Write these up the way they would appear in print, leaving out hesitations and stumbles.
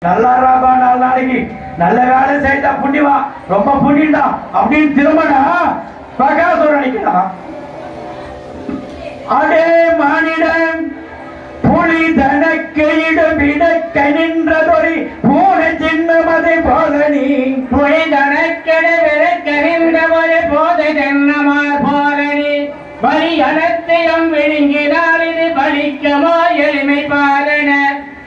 நல்லாராபா நாலு நாளைக்கு நல்ல வேலை செய்தா புண்ணியவா ரொம்ப புண்ணியண்டா அப்படின்னு திருமணா பகாசுரன் நினைக்கிறான். அடே மானிடன் புலி தனக்கு இடமிடக்க நின்றதொரு பூனை சின்னமதை போதனி புலி தனக்கெட விளக்க நின்ற ஒரு போதை தென்னமார் போதனி பலி அனைத்தையும் விழுங்கினால் இது பலிக்குமோ எளிமை பாதன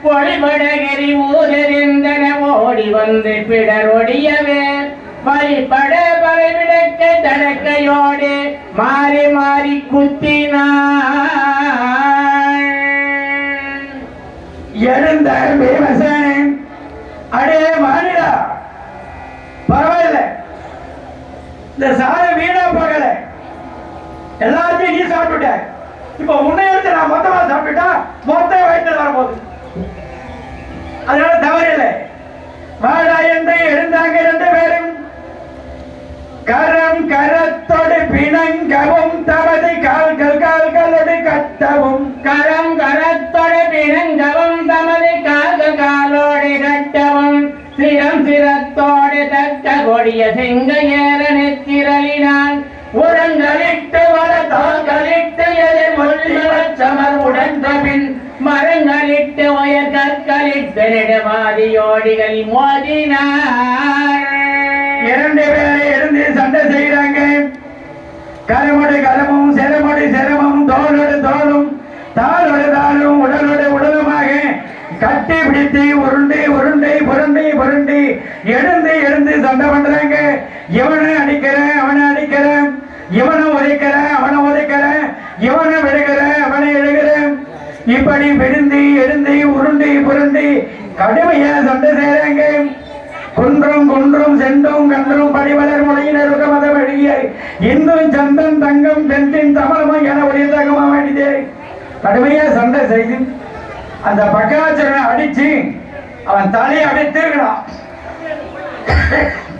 பொழிபடகிரி ஊரெறிந்தன ஓடி வந்து பிடர் ஒடியவே வழிபட பலவிடக்க தடக்கையோடு மாறி மாறி குத்தினான். எழுந்த பீமசேனன் அடே மானிடா பரவாயில்ல, இந்த சாலை வீணா போகல, எல்லாத்தையும் நீ சாப்பிட்டுட்ட. இப்ப உன்னை எடுத்து நான் மொத்தமா சாப்பிட்டுட்டா மொத்த வயிற்று வரப்போகுது. அதனால தவறில்லை. வாடா என்று எழுந்தாங்க ரெண்டு பேரும். கரம் கரத்தோடு பிணங்கவும் தமது கால்கள் கால்களோடு கட்டவும். கரம் கரத்தோடு பிணங்கவும் தமது கால்கள் காலோடு கட்டவும். சிரம் சிரத்தோடு தக்க கொடிய செங்க ஏற நெத்திரலினான். உரங்களிட்டு வர தாங்களிட்டு எதிர் சமர் உடன்ற பின் மரங்களிட்டு உயர் கற்களிட்டு நெடுமாதியோடிகள் மோதினார். இரண்டு பேரை எழுந்து சண்டை செய்கிறாங்க. கரமோடு கரமும் சிரமோடு சிரமும் தோளோடு தோளும் தாளோடு தாளும் உடலோடு உடலுமாக கட்டி பிடித்து உருண்டு உருண்டு புரண்டு புரண்டு எழுந்து எழுந்து சண்டை பண்றாங்க. இவனை அடிக்கிறேன் அவனை அடிக்கிறேன், இவனை உதைக்கிறேன் அவனை உதைக்கிறேன், இவனை விழுகிறேன் அவனை எழுகிறேன். இப்படி விழுந்து எழுந்து உருண்டு புரண்டு கடுமையா சண்டை செய்றாங்க. குன்றும் குன்றும் சென்றும் கன்றும் படிவலர் மொழியினர் மத வழிய இன்றும் சந்தன் தங்கம் தென்றின் தமிழமும் என ஒளிய தகமாக வேண்டியதே கடுமையா சண்டை செய்து அந்த பக்காச்சரனை அடிச்சு அவன் தலையை அடித்து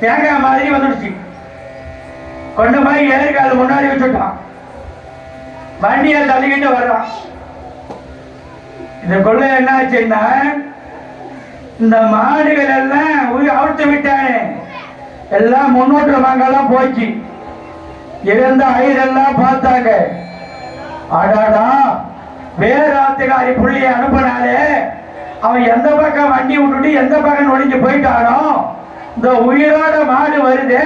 தேங்காய் மாதிரி வந்துடுச்சு. கொண்டு போய் ஏற்கால் முன்னாடி வச்சுட்டான். வண்டியை தள்ளிக்கிட்டு வர்றான். இந்த கொள்ளை என்ன ஆச்சுன்னா, இந்த மாடுகள் எல்லாம் அவுத்து விட்டானே, எல்லாம் முன்னோட்டு வாங்கலாம் போச்சு. இருந்த ஐரெல்லாம் பார்த்தாங்க. அடாடா வேறாத்துக்காரி புள்ளியை அனுப்பினாலே அவன் எந்த பக்கம் வண்டி விட்டுட்டு எந்த பக்கம் நொடிஞ்சு போயிட்டானோ, இந்த உயிரோட மாடு வருது,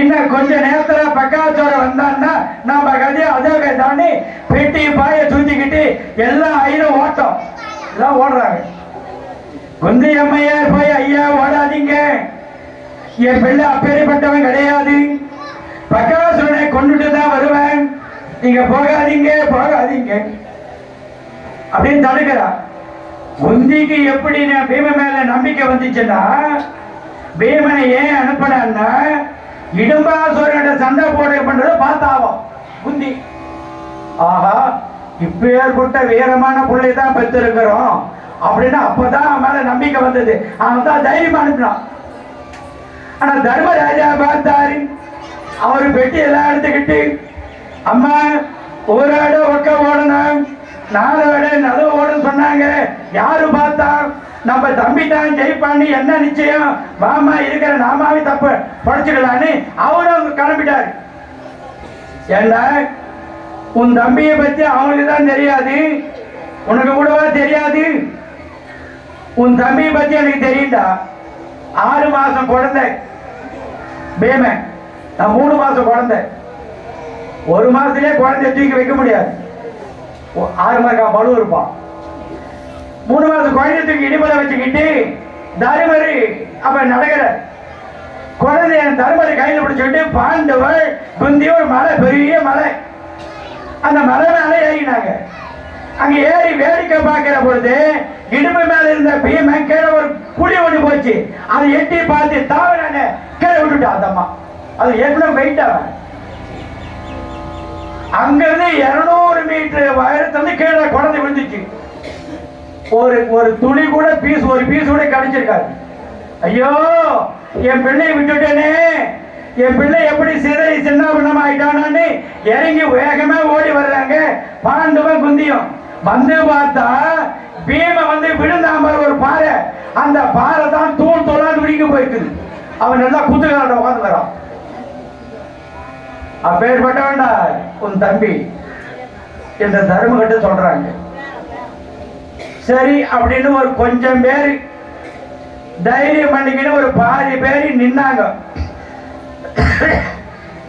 இன்னும் கொஞ்ச நேரத்துல பக்காச்சோட வந்தான்னா நம்ம கதையை அதை தாண்டி பெட்டி பாய சுத்திக்கிட்டு எல்லாம் ஐரம் ஓட்டம் எல்லாம் ஓடுறாங்க. குந்தி அம்மையார் போய் ஐயா ஓடாதீங்க, என் பிள்ளை அப்பேற்பட்டவன் கிடையாது, பக்காசுரனை கொண்டுட்டு தான் வருவேன், நீங்க போகாதீங்க போகாதீங்க அப்படின்னு தடுக்கிறா. குந்திக்கு எப்படி பீம மேல நம்பிக்கை வந்துச்சுன்னா, பீமனை ஏன் அனுப்பினா இடும்பாசுரனோட சண்டை போட பண்றத பார்த்தாவும் குந்தி, ஆஹா இப்ப ஏற்பட்ட வீரமான பிள்ளை தான் பெற்றிருக்கிறோம் அப்படின்னு அப்பதான் அவன் மேல நம்பிக்கை வந்தது. அவன் தான் தைரியமா அனுப்பினான். ஆனா தர்மராஜா பார்த்தாரு, அவரு பெட்டி எல்லாம் எடுத்துக்கிட்டு, அம்மா ஒரு ஆடு ஒக்க ஓடணும், 4 ஆடு நது ஓடுன்னு சொன்னாங்க, யாரு பார்த்தா நம்ம தம்பி தான் ஜெயிப்பான்னு என்ன நிச்சயம், மாமா இருக்கிற நாமாவே தப்பு படைச்சுக்கலான்னு அவரும் கிளம்பிட்டாரு. ஏன்னா உன் தம்பியை பத்தி அவங்களுக்கு தான் தெரியாது, உனக்கு கூடவா தெரியாது, உன் தம்பியை பத்தி எனக்கு தெரியுண்டா. 6 மாசம் குழந்தை பேம, நான் 3 மாசம் குழந்தை, 1 மாசத்திலே குழந்தைய தூக்கி வைக்க முடியாது, 6 மாசம் பழு இருப்பான். 3 மாசம் குழந்தைய தூக்கி இடிமலை வச்சுக்கிட்டு தருமரு அப்ப நடக்கிற குழந்தைய தருமரை கையில் பிடிச்சுக்கிட்டு பாண்டவர் குந்தி ஒரு மலை, பெரிய மலை, அந்த மலை மேல ஏறினாங்க. அங்க ஏறி வேடிக்கை பார்க்கிற பொழுது இடுப்பு மேல இருந்த பீமன் கீழே ஒரு குழி ஒண்ணு போச்சு, அதை எட்டி பார்த்து தாவரான கீழே விட்டுட்டா. அந்த அம்மா அது ஏற்கனவே வெயிட் அவன் அங்கிருந்து 200 மீட்டர் உயரத்துல கீழே குழந்தை விழுந்துச்சு. ஒரு துளி கூட ஒரு பீஸ் கூட கிடைச்சிருக்காரு. ஐயோ என் பிள்ளையை விட்டுட்டேனே, என் பிள்ளை எப்படி சிறை சின்ன பின்னமா ஆயிட்டானு இறங்கி வேகமா ஓடி வர்றாங்க பாண்டவன் குந்தியும். வந்து பார்த்தா பீம வந்து விழுந்தாம ஒரு பாறை, அந்த பாறை தான் தூள் தூளான்னு விடிக்க போயிருக்குது. அவன் நல்லா குத்துக்கார உட்காந்து வரான். அப்பேற்பட்டவன்டா உன் தம்பி இந்த தர்மகிட்ட சொல்றாங்க. சரி அப்படின்னு ஒரு கொஞ்சம் பேர் தைரியம் பண்ணிக்கிட்டு ஒரு பாதி பேர் நின்னாங்க.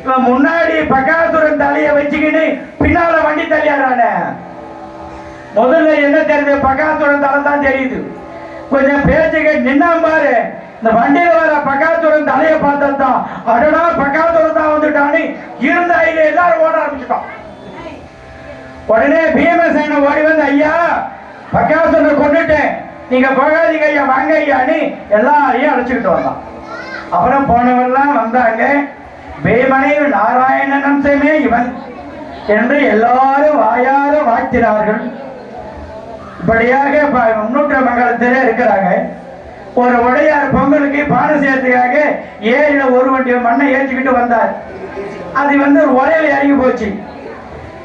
இவன் முன்னாடி பக்காசுரன் தலைய வச்சுக்கிட்டு பின்னால வண்டி தள்ளியாரான. முதல்ல என்ன தெரியுது? பக்காசுரன் தலை தான் தெரியுது. கொஞ்சம் பேச்சுக்கு நின்னா பாரு, இந்த வண்டியில வர பக்காசுரன் தலைய பார்த்தா அடடா பக்காசுரன் தான் வந்துட்டான்னு இருந்த ஐடியா எல்லாரும் ஓட ஆரம்பிச்சுட்டான். உடனே பீமசேன ஓடி வந்து, ஐயா பக்காசுரனை கொண்டுட்டேன், நீங்க போகாதீங்க ஐயா, வாங்க ஐயான்னு எல்லாரையும் அழைச்சுக்கிட்டு வந்தான். அப்புறம் போனவெல்லாம் வந்தாங்க. பீமனை நாராயணன் அம்சமே இவன் என்று எல்லாரும் வாயார வாழ்த்தினார்கள். இப்படியாக முன்னூற்ற மங்கலத்திலே இருக்கிறாங்க. ஒரு உடையார் பொங்கலுக்கு பானை சேர்த்துக்காக ஏரியில ஒரு வண்டி மண்ணை ஏற்றிக்கிட்டு வந்தார். அது வந்து ஒரு உலையில இறங்கி போச்சு.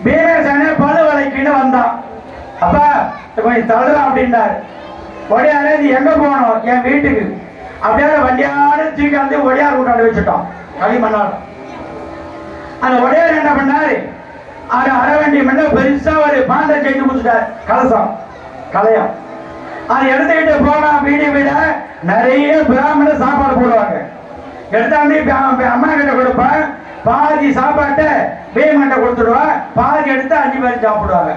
பீமசேன பழு வளைக்கிட்டு வந்தான். அப்பா கொஞ்சம் தள்ளுறான் அப்படின்னார். உடையாரே நீ எங்க போகணும்? என் வீட்டுக்கு. அப்படியே வண்டியாரு தூக்கி வந்து உடையார் கூட்டாண்டு வச்சுட்டோம் களிமண்ணால். அந்த உடையார் என்ன பண்ணாரு? அது அரைவண்டி மண்ண பெருசா ஒரு பாண்டை செய்து கொடுத்துட்டார். கலசம் கலையம் அதை எடுத்துக்கிட்டு போனா வீடு வீட நிறைய பிராமண சாப்பாடு போடுவாங்க. எடுத்தாந்து அம்மா கிட்ட கொடுப்பேன், பாதி சாப்பாட்டை பீமன்ட்ட கொடுத்துடுவா, பாதி எடுத்து 5 பேர் சாப்பிடுவாங்க.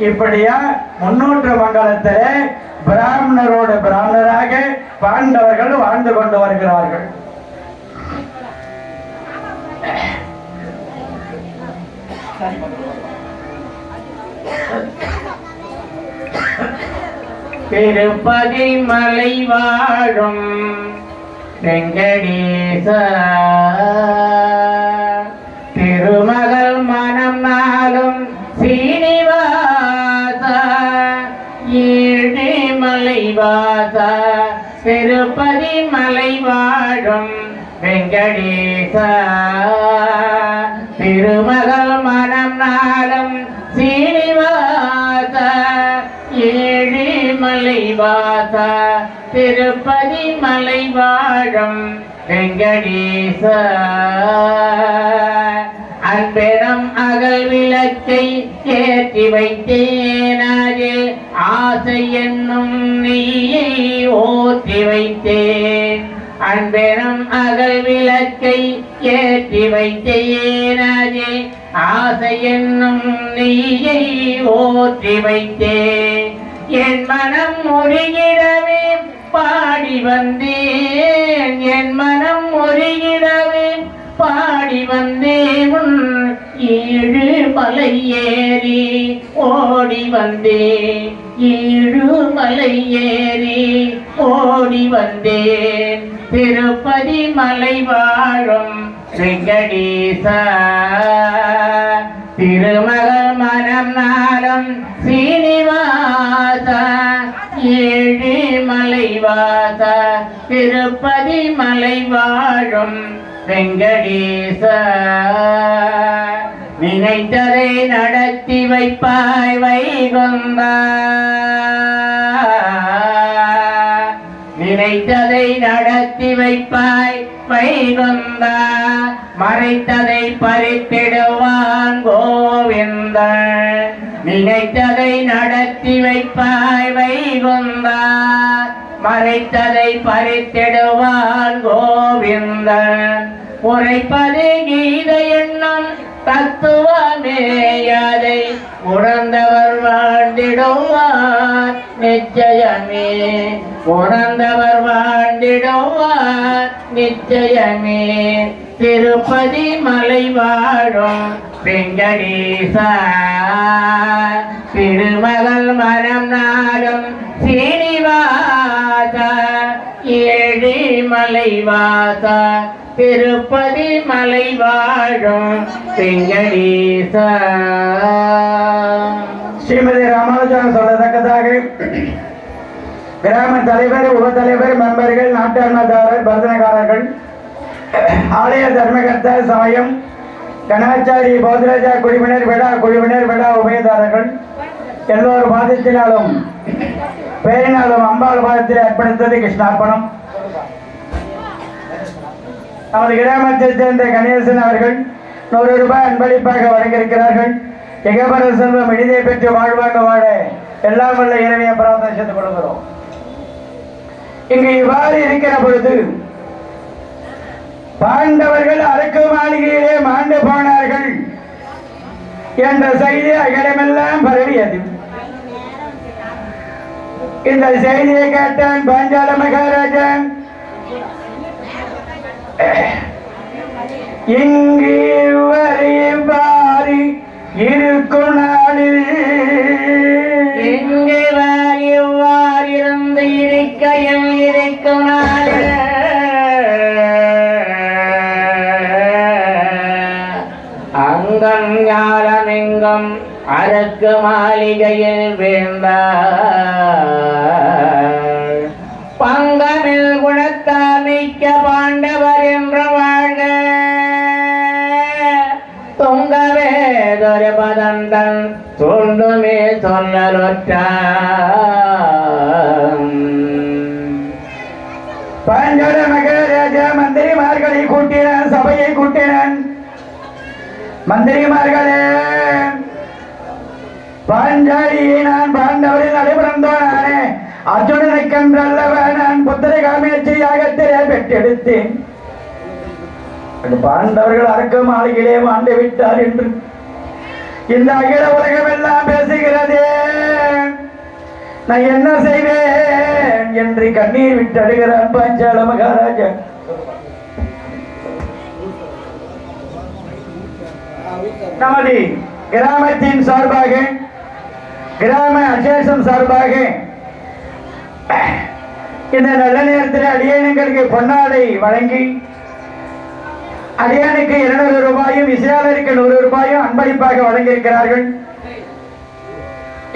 இப்படியா முன்னூற்று மண்டலத்திலே பிராமணரோடு பிராமணராக பாண்டவர்கள் வாழ்ந்து கொண்டு வருகிறார்கள். திருப்பதி மலை வாழும் வெங்கடேச திருமகள் மனம் நாளும் சீனிவாச ஏழு மலைவாச திருப்பதி மலை வாழும் வெங்கடேச திருமகள் மனம் நாளும் சீனிவாச ஏழு மலைவாச திருப்பதி மலை வாழும் வெங்கடேச அன்பெனும் அகல் விளக்கை ஏற்றி வைத்தேன், அதில் ஆசை என்னும் நெய்யை ஊற்றி வைத்தேன். அன்பெனும் அகல் விளக்கை ஏற்றி வைத்தேன், அதில் ஆசை என்னும் நெய்யை ஊற்றி வைத்தேன். என் மனம் முருகிடவே பாடி வந்தேன், என் மனம் முருகிடவே பாடி வந்தேன். ஏழு மலை ஏறி ஓடி வந்தேன், ஏழு மலை ஏறி ஓடி வந்தேன். திருப்பதி மலை வாழும் வெங்கடேச திருமகள் மனம் நாளும் சீனிவாச ஏழு மலைவாச திருப்பதி மலை வாழும் வெங்கடேச நினைத்ததை நடத்தி வைப்பாய் வைகுந்தா, நினைத்ததை நடத்தி வைப்பாய் வைகுந்தா, மறைத்ததை பறித்திடுவான் கோவிந்தா. நினைத்ததை நடத்தி வைப்பாய் வைகுந்தா, மறைத்ததை பறித்திடுவான் கோவிந்தா. உரைப்பது கீத எண்ணம் தத்துவமே, அதை உணர்ந்தவர் வாழ்ந்திடுவார் நிச்சயமே, உணர்ந்தவர் வாழ்ந்திடுவார் நிச்சயமே. திருப்பதி மலை வாழும் வெங்கடேச திருமகள் மனம் நாடும் சீனிவாச ஏழு மலைவாச திருப்பதி மலை வாழும் வெங்கடேச. ஸ்ரீமதி ராமானுஜன் சொல்லத்தக்கதாக கிராம தலைவர், உப தலைவர், மெம்பர்கள், நாட்டாண்மைதாரர், பரதனக்காரர்கள், ஆலய தர்மகர்த்தா, சமயம், கணாச்சாரி, பௌத்தராஜா குழுவினர், விழா குழுவினர், விழா உபயதாரர்கள் எல்லோரும் பாதத்தினாலும் பேரினாலும் அம்பாள் பாதத்தில் அர்ப்பணித்தது கிருஷ்ணார்ப்பணம். நமது கிராமத்தைச் சேர்ந்த கணேசன் அவர்கள் 100 ரூபாய் அன்பளிப்பாக வழங்கியிருக்கிறார்கள். எகபர செல்வம் இனிதை பெற்று வாழ்வாக வாழ எல்லாம் வல்ல இறைவியை பிரார்த்தனை செய்து கொள்கிறோம். இங்கு இவ்வாறு இருக்கிற பொழுது பாண்டவர்கள் அரக்கு மாளிகையிலே மாண்டு போனார்கள் என்ற செய்தி அகிலமெல்லாம் பரவியது. இந்த செய்தியை கேட்டான் பாஞ்சால மகாராஜன். இங்கு வருவாரி இருக்கும் நாளில் இங்கு இருந்து இருக்கையில் இருக்கும் நாளில் அங்கம் ஞானமெங்கும் அரக்கு மாளிகையில் வீழ்ந்தார். பங்கமில் குணத்தால் மிக்க பாண்டவர் என்று வாழ்க. தொங்கவே ஒரு பதந்தன் சொல்லுமே சொல்லலுற்றான். பாஞ்சால மகாராஜா மந்திரிமார்களை கூட்டினான், சபையை கூட்டினான். மந்திரிமார்களே, பாஞ்சாலியை நான் பாண்டவரில் நடைபெறந்தோனானே அர்ஜுனனுக்கென்றல்லவ நான் புத்திர காமேட்சி யாகத்திலே பெற்றெடுத்தேன். பாண்டவர்கள் அரக்க மாளிகையிலே மாண்டு விட்டார் என்று இந்த அகில உலகம் எல்லாம் பேசுகிறதே, நான் என்ன செய்வேன் என்று கண்ணீர் விட்டு அழுகிறான் பாஞ்சால மகாராஜா. நமது கிராமத்தின் சார்பாக, கிராம அசேஷம் சார்பாக இந்த நல்ல நேரத்தில் அடியேனுங்களுக்கு பொன்னாடை வழங்கி அடியானுக்கு 200 ரூபாயும் இசையாளருக்கு 100 ரூபாயும் அன்பளிப்பாக வழங்கியிருக்கிறார்கள்.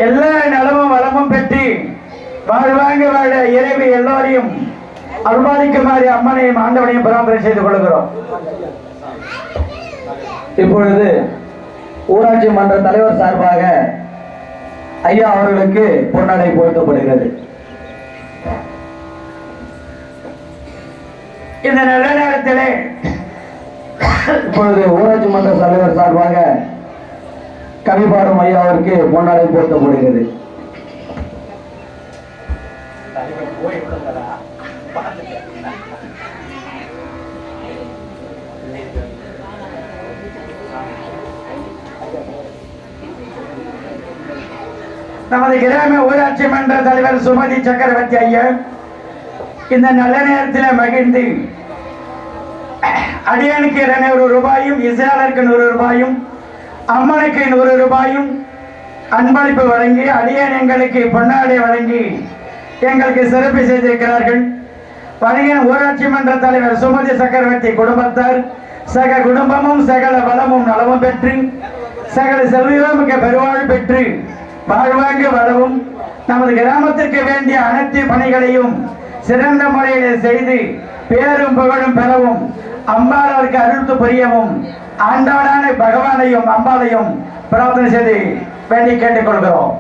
எல்லா நலமும் வளமும் பெற்று வாழ்வாங்க வாழ இறைவி எல்லோரையும் அருள்பாலிக்குமாறு அம்மனையும் ஆண்டவனையும் பிரார்த்தனை செய்து கொள்கிறோம். இப்பொழுது ஊராட்சி மன்ற தலைவர் சார்பாக ஐயா அவர்களுக்கு பொன்னாடை போர்த்தப்படுகிறது. இந்த நல்ல நேரத்திலே இப்பொழுது ஊராட்சி மன்ற தலைவர் சார்பாக கவிபாடும் ஐயா அவருக்கு பொன்னாடை போர்த்தப்படுகிறது. நமது கிராம ஊராட்சி மன்ற தலைவர் சுமதி சக்கரவர்த்தி ஐயா இந்த நல்ல நேரத்தில் மகிழ்ந்து அடியானுக்கு 200 ரூபாயும் இசையாளருக்கு 100 ரூபாயும் அம்மனுக்கு 100 ரூபாயும் அன்பளிப்பு வழங்கி அடியான் எங்களுக்கு பொன்னாடை வழங்கி எங்களுக்கு சிறப்பு செய்திருக்கிறார்கள். வழங்கிய ஊராட்சி மன்ற தலைவர் சுமதி சக்கரவர்த்தி குடும்பத்தார் சக குடும்பமும் சகல வளமும் நலமும் பெற்று சகல செல்வமிக்க பெருவாழ் பெற்று வாழ்வாங்க வளவும் நமது கிராமத்திற்கு வேண்டிய அனைத்து பணிகளையும் சிறந்த முறையில் செய்து பேரும் புகழும் பெறவும் அம்பாளருக்கு அருள்த்து புரியவும் ஆண்டவனான பகவானையும் அம்பாளையும் பிரார்த்தனை செய்து வேண்டி கேட்டுக்கொள்கிறோம்.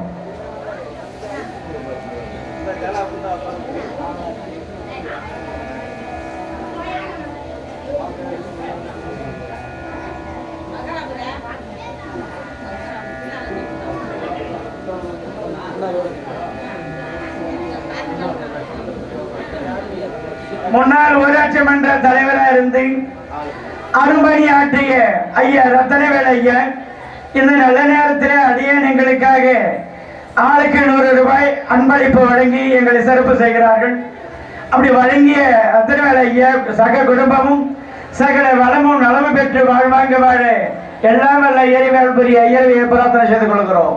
முன்னாள் ஊராட்சி மன்ற தலைவராக இருந்து அரும்பணி ஆற்றிய ஐயா ரத்தனவேல் ஐயா இந்த நல்ல நேரத்தில் அடியேன் எங்களுக்காக ஆளுக்கு 100 ரூபாய் அன்பளிப்பு வழங்கி எங்களை சிறப்பு செய்கிறார்கள். அப்படி வழங்கிய ரத்தனவேல் ஐயா சக குடும்பமும் சகல வளமும் நலமும் பெற்று வாழ்வாங்க வாழ எல்லாம் வல்ல இறைவேல் புரிய ஐயர்வையை பிரார்த்தனை செய்து கொள்கிறோம்.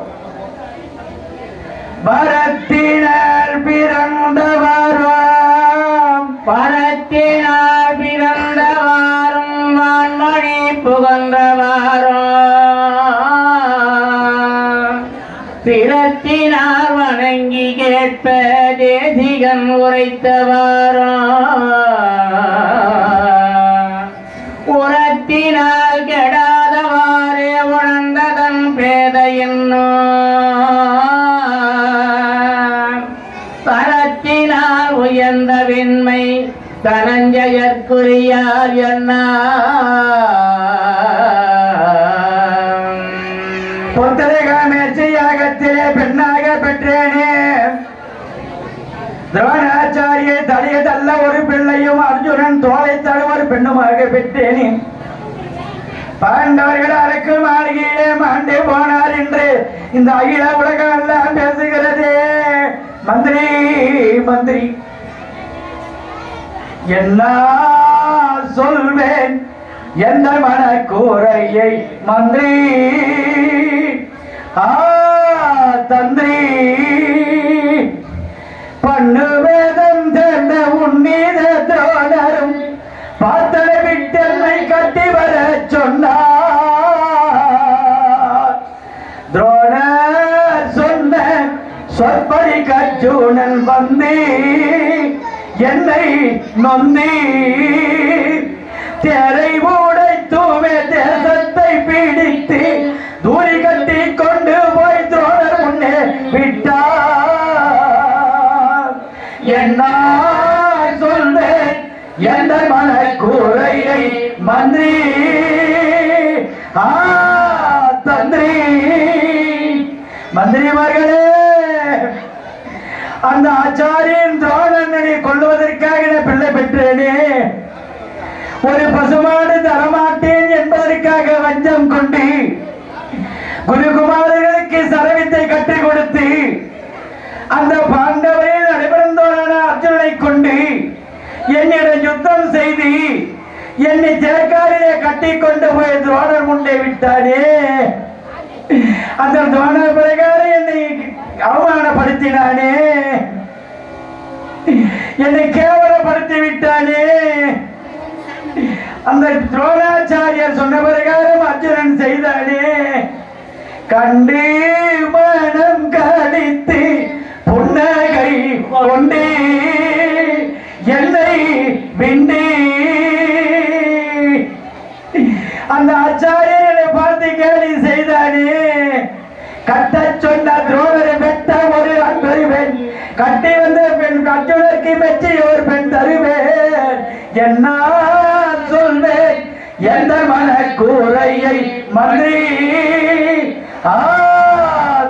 பரத்தினர் பிறந்தவாரும் பரத்தினார் பிறந்தவாரும் வான்மொழி புகன்றவாரும் பிறத்தினார் வணங்கி கேட்ப தேசிகன் உரைத்தவாரும் உரத்தினால் கெடாதவாறே உணர்ந்ததன் பேத என்னும் இன்மை தனஞ்சயற்குரியார் என்ன பொத்தலைகாமேச்சியாகத்திலே பெண்ணாக பெற்றேனே துரோணாச்சாரிய தலையை தள்ள ஒரு பிள்ளையும் அர்ஜுனன் தோலை தள்ள ஒரு பெண்ணுமாக பெற்றேனே பாண்டவர்கள் அரக்கு மாளிகையிலே மாண்டு போனார் என்று இந்த அகில உலகம் எல்லாம் பேசுகிறதே. மந்திரி மந்திரி என்ன சொல்வேன் எந்த மனக்கூரையை மந்திரி தந்திரி பண்ணு வேதம் தேர்ந்த உன்னீத தோழரும் பார்த்தனை விட்டென்னை கட்டி வர சொன்னார். துரோணர் சொன்ன சொற்படி கர்ஜுனன் வந்தி என்னை நொந்தி தேரை உடைத்துமே தேசத்தை பிடித்து தூரி கட்டி கொண்டு போய் துரோணர் முன்னே விட்டார். என்ன சொல்வேன் எந்த மனக்கூரையை மந்திரி தந்திரி மந்திரிமார்களே அந்த ஆச்சாரியன் துரோணனை கொள்ளுவதற்காக பிள்ளை பெற்றேனே ஒரு பசுமாடு தரமாட்டேன் என்பதற்காக வஞ்சம் கொண்டு குருகுமாரர்களுக்கு சரவித்தை கற்றுக் கொடுத்து அந்த பாண்டவரில் நடைபெறந்தோரான அர்ஜுனனை கொண்டு என்னிடம் யுத்தம் செய்து என்னை ஜெயக்காரிலே கட்டி கொண்டு போய் துரோணர் முன்னே விட்டானே. அந்த துரோணர் பிரகாரம் என்னை அவமானப்படுத்தினானே, என்னை கேவலப்படுத்தி விட்டானே. அந்த துரோணாச்சாரியர் சொன்ன பிரகாரம் அர்ஜுனன் செய்தானே. கண்டு மனம் கடித்து புன்னகை கொண்டு என்னை விண்டி அந்த ஆச்சாரியனை பார்த்து கேலி செய்தானே. கட்ட சொன்ன துரோணரை பெற்ற ஒரு அன்பறிவேன், கட்டி வந்த பெண் அர்ஜுனருக்கு மெச்சி ஒரு பெண் தருவேன். என்ன சொல்வேன் எந்த மனக்கூரையை மந்திரி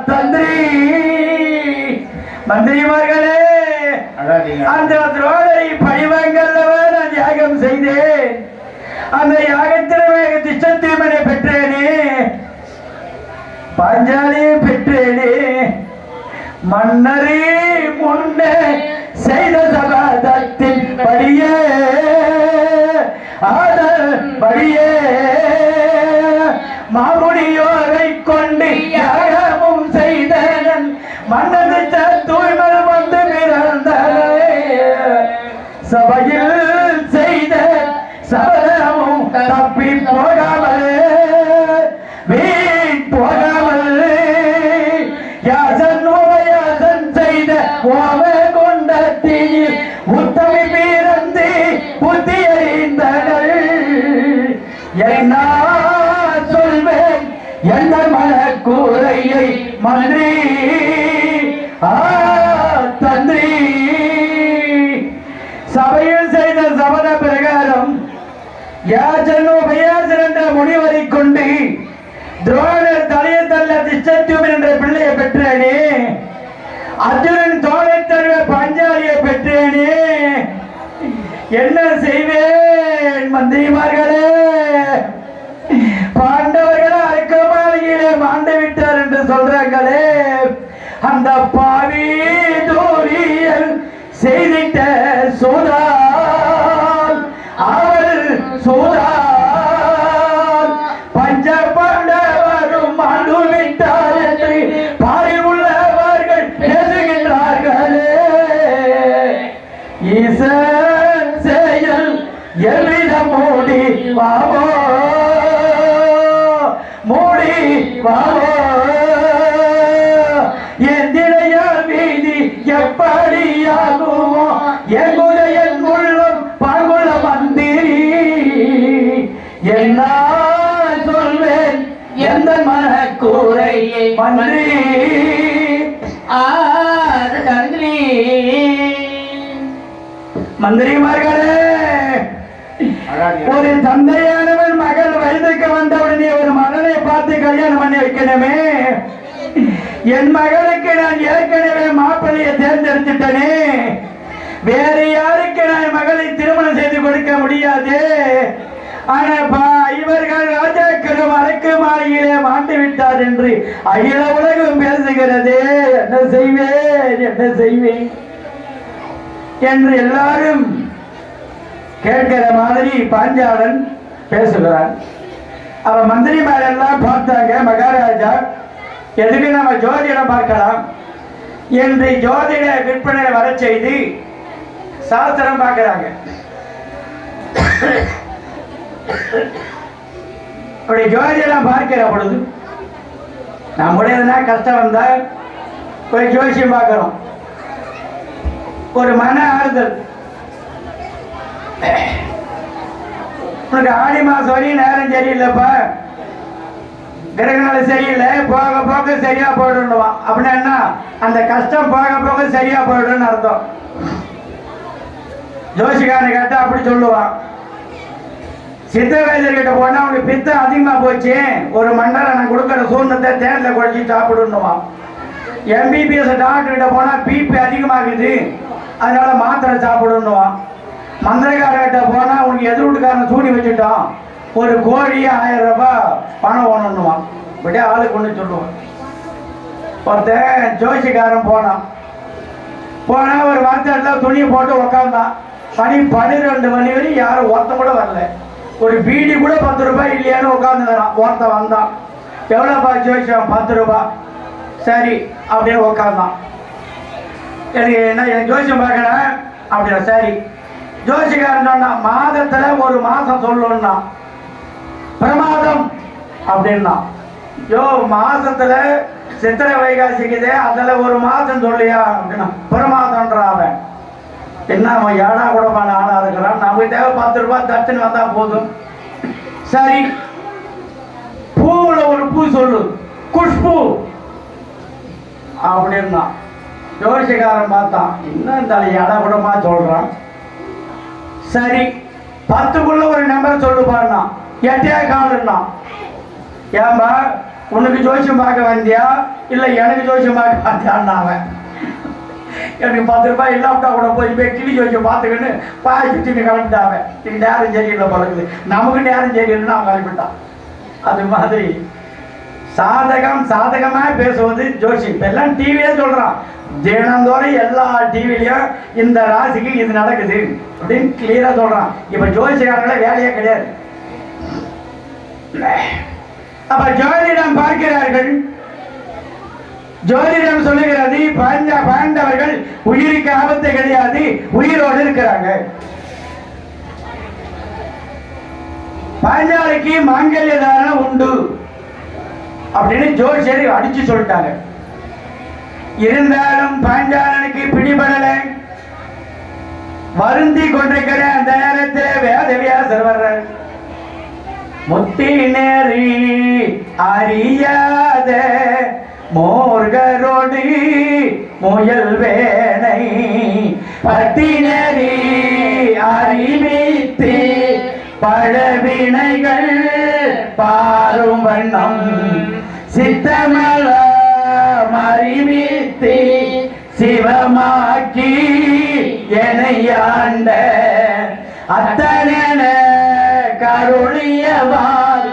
தந்திரி மந்திரிமார்களே அந்த துரோணரை பழிவாங்கல்லவா நான் யாகம் செய்தேன். அந்த யாகத்திலே திஷ்டத்தீமனை பெற்றேனே, பாஞ்சாலியை பெற்றேனே. மன்னரே முன்னே செய்த சபாதத்தின் படியே ஆதல் படியே மாமுடியோரை கொண்டு யாகமும் செய்தனன் மன்னது தூய்மல் வந்து பிறந்தனே. சபையில் செய்த சபதமும் தப்பி போகாமல் வீண் போகாமல் யாசன் உபயாசன் செய்த ஓம கொண்டத்தில் உத்தமி பிறந்து புத்தி அறிந்தனர். என்ன சொல்வேன் எந்த மனக்கூரையை மந்திரி தந்திரி சபையில் செய்த சபத பிரகாரம் யாஜன் உபயாசன் என்ற முடிவரை கொண்டு துரோணர் தலையை தள்ள திஷ்டத்யூமன் என்ற பிள்ளையை பெற்றேனே. அர்ஜுனன் தோலை தழுவ பாஞ்சாலியை பெற்றேனே. என்ன செய்வேன் மந்திரிமார்களே? பாண்டவர்கள் அரக்க மாளிகையிலே மாண்டு விட்டார் என்று சொல்றாங்களே. அந்த பாவி தூரியல் செய்திட்ட சூதால் அவள் சூதால் பஞ்ச பாண்டவரும் மாண்டு விட்டார் என்று பாரி உள்ளவர்கள் பேசுகின்றார்களே. ஈசன் செயல் எவ்விதம் மூடி வாவோ மூடி வாவோ எந்திரையால் வீதி எப்படியாகுமோ எங்குதையன் உள்ளம் பாங்குள்ள மந்திரி. என்ன சொல்வேன் எந்த மனக்கூரையை மந்திரி தந்திரி மந்திரிமார்களே, ஒரு தந்தையானவன் மகள் வயதுக்கு வந்தவுடனே ஒரு மகனை பார்த்து கல்யாணம் பண்ணி வைக்கணுமே. என் மகளுக்கு நான் ஏற்கனவே மாப்பிள்ளையை தேர்ந்தெடுத்துட்டனே, வேற யாருக்கு நான் மகளை திருமணம் செய்து கொடுக்க முடியாது. ஆனா இவர்கள் ராஜாக்களும் அரக்கு மாளிகையிலே மாண்டு விட்டார் என்று அகில உலகம் பேசுகிறது. என்ன செய்வேன், என்ன செய்வேன் என்று எல்லாரும் கேட்கிற மாதிரி பாஞ்சாலன் பேசுகிறான். அவ மந்திரி மேலெல்லாம் பார்த்தாங்க. மகாராஜா, எதுக்கு நம்ம ஜோதிடம் பார்க்கலாம் என்று ஜோதிட விற்பனை வர செய்து சாஸ்திரம் பார்க்கிறாங்க. அப்படி ஜோதிடம் பார்க்கிற பொழுது நம்முடையதுனா கஷ்டம் வந்தா போய் ஜோசியம் பார்க்கிறோம். ஒரு மன ஆறுதல். உனக்கு ஆடி மாசம் வரையும் நேரம் சரியில்லைப்பா, கிரகநாள் சரியில்லை, போக போக சரியா போயிடுவான். அப்படின்னா அந்த கஷ்டம் போக போக சரியா போயிடுன்னு அர்த்தம். ஜோசிகாரனை கேட்டா அப்படி சொல்லுவான். சித்த வைத்தியர்கிட்ட போனா அவனுக்கு பித்தம் அதிகமா போச்சு, ஒரு மண்டலம் நான் கொடுக்குற சூர்ணத்தை தேன்ல குழச்சி சாப்பிடணுவான். எம்பிபிஎஸ் டாக்டர் கிட்ட போனா பிபி அதிகமாகுது, அதனால மாத்திரை சாப்பிடணுவான். மந்திரக்காரர்கிட்ட போனா உனக்கு எதிர் வீட்டுக்காரன் சூடி வச்சுட்டான், ஒரு கோழி 1000 ரூபாய் பணம் ஒண்ணுவான். இப்படியே ஆளுக்கு ஒண்ணு சொல்லுவான். ஒருத்தன் ஜோசிக்காரன் போனான். ஒரு வார்த்தை துணியை போட்டு உக்காந்தான். மணி 12 மணி வரையும் யாரும் ஒருத்த கூட வரல. ஒரு பீடி கூட 10 ரூபாய் இல்லையான்னு உட்காந்துக்கிறான். ஒருத்த வந்தான். எவ்வளோப்பா ஜோசியம்? 10 ரூபாய். சரி அப்படியே உட்காந்தான். எனக்கு ஜோசியம் பார்க்கணும் அப்படின்னா சரி. ஜோசிக்காரன் சொன்னா மாதத்துல ஒரு மாசம் சொல்லணும்னா பிரமாதம் அப்படின்னா. மாசத்துல சித்திரை வைகாசிக்குதே, அதுல ஒரு மாதம் சொல்லியா அப்படின்னா பிரமாதம்ன்றான். என்ன அவன் ஏடா கூடமான ஆளா இருக்கிறான். நமக்கு தேவை 10 ரூபாய் தட்டுன்னு வந்தா போதும். சரி, பூவுல ஒரு பூ சொல்லு, குஷ்பூ அப்படின்னா. ஜோசிக்காரன் பார்த்தான், இன்னும் இந்த ஏடா கூடமா சொல்றான். சரி, 10க்குள்ள ஒரு நம்பர் சொல்லுப்பாருன்னா. 8:15. ஏன்பா உனக்கு ஜோசியம் பார்க்க வந்தியா இல்ல எனக்கு ஜோசியம் பார்க்க வந்தியான்னு அவன். எனக்கு 10 ரூபாய் இல்லாமட்டா கூட போய் கிளி ஜோசியம் பார்த்துக்கின்னு பாய்ச்சிட்டு கிளம்பிட்டாங்க. இது நேரம் சரியில்லை பழகுது, நமக்கு நேரம் சரியில்லைன்னு அவன் கிளம்பிட்டான். அது மாதிரி சாதகமா பேசுவது ஜோசியம். இப்ப எல்லாம் டிவியே சொல்றான். தினந்தோறும் எல்லா டிவிலையும் இந்த ராசிக்கு இது நடக்குது அப்படின்னு கிளியரா சொல்றான். இப்ப ஜோசியக்காரங்கள வேலையே கிடையாது. அப்ப ஜோதிடம் பார்க்கிறார்கள். ஜோதிடம் சொல்லுகிறது பாண்டவர்கள் உயிருக்கு ஆபத்து கிடையாது, உயிரோடு இருக்கிறாங்க. பாஞ்சாலிக்கு மாங்கல்ய தாரணம் உண்டு அப்படின்னு ஜோசியர் அடிச்சு சொல்லிட்டாங்க. இருந்தாலும் பாஞ்சாலனுக்கு பிடிபடல. வருந்தி கொண்டிருக்கிற அந்த நேரத்தில் வேதவியாசர் வர்றார். முத்தி நெறி அறியாத மோர்கரோடு முயல் வேணை பத்தினரி அறிவித்து பழவினைகள் பாரும் வண்ணம் சித்தமல அறிவித்து சிவமாக்கி எனையாண்ட அத்தன கருளியவார்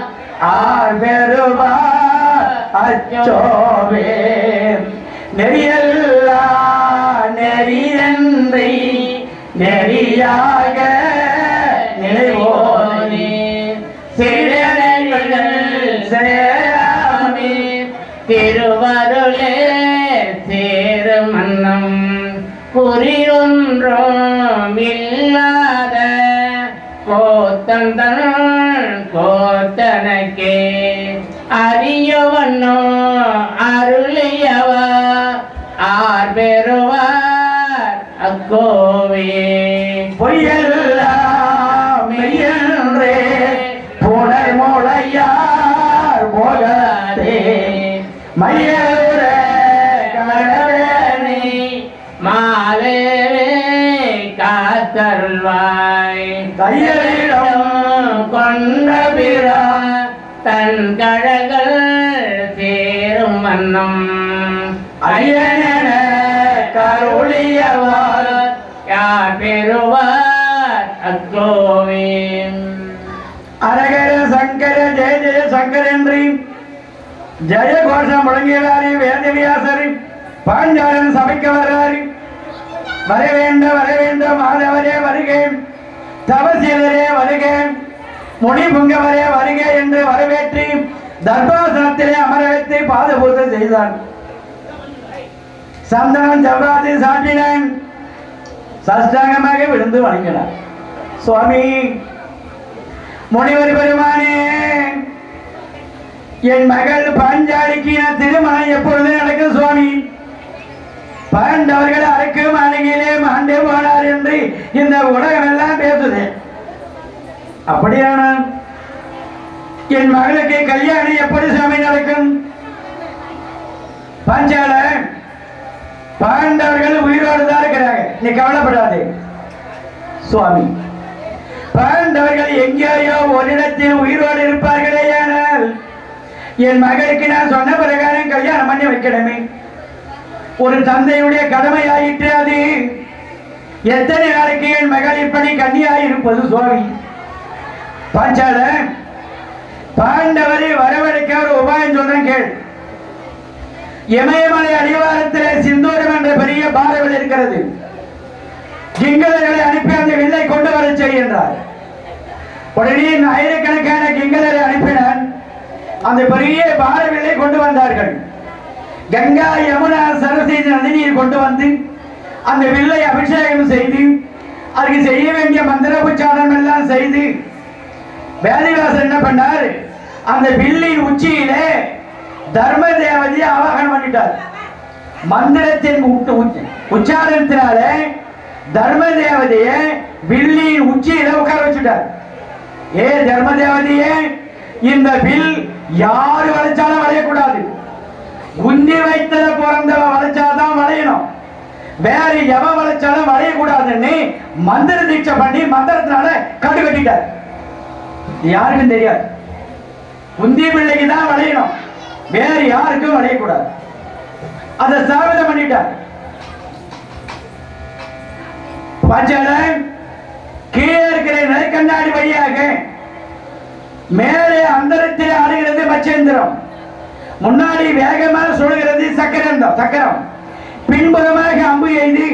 ஆர் பெறுவார் அச்சோவே நெறியல்லா நெறியன்றி நெறியாக நினைவோனே சிறனைகள் சேராமே திருவருளே சேரும் மன்னம் குறியொன்றும் இல்லாத கோத்தந்தன் கோத்தனக்கே அறியவண்ணோ அருளியவா ஆர் பெறுவார் அக்கோவே பொய்யெல்லாம் மெய்யன்றே புனர் மொழையார் போகதே மையூர கடவேணி மாலேவே காத்தருள் வருவாய் தையலிடம் கொண்ட பிறா தன் கழகள் சேரும் வண்ணம் ஐயனென கருளியவார் யார் பெறுவார் அக்கோவின் அரகர சங்கர ஜெய ஜெய சங்கர் என்று ஜெய கோஷம் முழங்கியவாரி வேதவியாசர் பாஞ்சாலன் சபைக்கு வர்றாரு. வரவேண்ட மாதவரே வருகேன், தவசீலரே வருகேன், முனி புங்கவரே வருகே என்று வரவேற்றி தர்பாசனத்திலே அமர வைத்து பாதபூஜை செய்தான். சந்தனம் ஜவ்வாதி சாட்டினான். சஷ்டாங்கமாக விழுந்து வணங்கினார். சுவாமி, முனிவர் பெருமானே, என் மகள் பாஞ்சாலிக்கு திருமணம் எப்பொழுது நடக்கும் சுவாமி? பாண்டவர்கள் அரக்கு மாளிகையிலே மாண்டே போனார் என்று இந்த உலகம் எல்லாம் பேசுது. அப்படியான என் மகளுக்கு கல்யாணம் எப்படி சுவாமி நடக்கும்? பாஞ்சால பாண்டவர்கள் உயிரோடு தான் இருக்கிறாங்க, நீ கவலைப்படாதே சுவாமி. பாண்டவர்கள் எங்கேயோ ஒரு இடத்தில் உயிரோடு இருப்பார்களே, ஆனால் என் மகளுக்கு நான் சொன்ன பிரகாரம் கல்யாணம் பண்ணி வைக்கணுமே. ஒரு தந்தையுடைய கடமை ஆயிற்று. அது எத்தனை நாளைக்கு என் மகள் இப்படி கன்னியாயிருப்பது சுவாமி? பாஞ்சால பாண்டவரை வரவழைக்க ஒரு உபாயம் சொல்றேன் கேள். இமயமலை அடிவாரத்திலே சிந்தூரம் என்ற பெரிய பாறைகள் இருக்கிறது. கிங்கலர்களை அனுப்பி அந்த வில்லை கொண்டு வர செய்கின்றார். உடனே ஆயிரக்கணக்கான கிங்கலரை அனுப்பினான். அந்த பெரிய பாறை வில்லை கொண்டு வந்தார்கள். கங்கா யமுனா சரஸ்வதி நதிநீர் கொண்டு வந்து அந்த வில்லை அபிஷேகம் செய்து அதுக்கு செய்ய வேண்டிய மந்திர உச்சாரணம் எல்லாம் செய்து வேதிவாசர் என்ன பண்ணார், அந்த வில்லின் உச்சியிலே தர்ம தேவதையை ஆவாகனம் பண்ணிட்டார். மந்திரத்தின் உச்சாரணத்தினாலே தர்ம தேவதையை வில்லின் உச்சியில உட்கார வச்சுட்டார். ஏ தர்ம தேவதையே, இந்த வில் யாரு வளைச்சாலும் வளையக்கூடாது. குந்தி வைத்தல பிறந்தவ வளைச்சாதான் வளையணும், வேற எவ வளைச்சாலும் வளையக்கூடாதுன்னு மந்திர தீட்சை பண்ணி மந்திரத்தினால கட்டு கட்டிட்டார். யாருக்கும் தெரியாது, குந்தி பிள்ளைக்கு தான் வளையணும், வேற யாருக்கும் வளையக்கூடாது. அதை ஸ்தாபிதம் பண்ணிட்டார். பாஞ்சாலன் கீழே இருக்கிற நிலைக்கண்ணாடி வழியாக மேலே அந்தரத்தில் ஆடுகிறது மச்சேந்திரம், முன்னாடி வேகமாக சுடுகிறது சக்கரம், பின்புறமாக அம்பு எய்து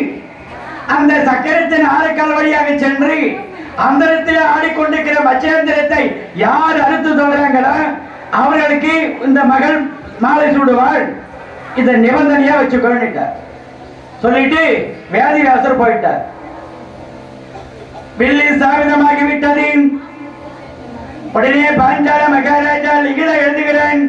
அந்த சக்கரத்தின் ஆரக்கால் வழியாக சென்று அந்தரத்தில் ஆடிக்கொண்டிருக்கிற மச்சேந்திரத்தை யார் அறுத்து தோன்றாங்களோ அவர்களுக்கு இந்த மகள் மாலை சூடுவாள். இதை நிபந்தனையா வச்சுக்கொண்டார். சொல்லிட்டு வேதிவியாசர் போயிட்டார். வில்லி ஸ்தாபிதமாகி விட்டது. உடனே பாஞ்சால மகாராஜா லிகிட எழுதுகிறேன்.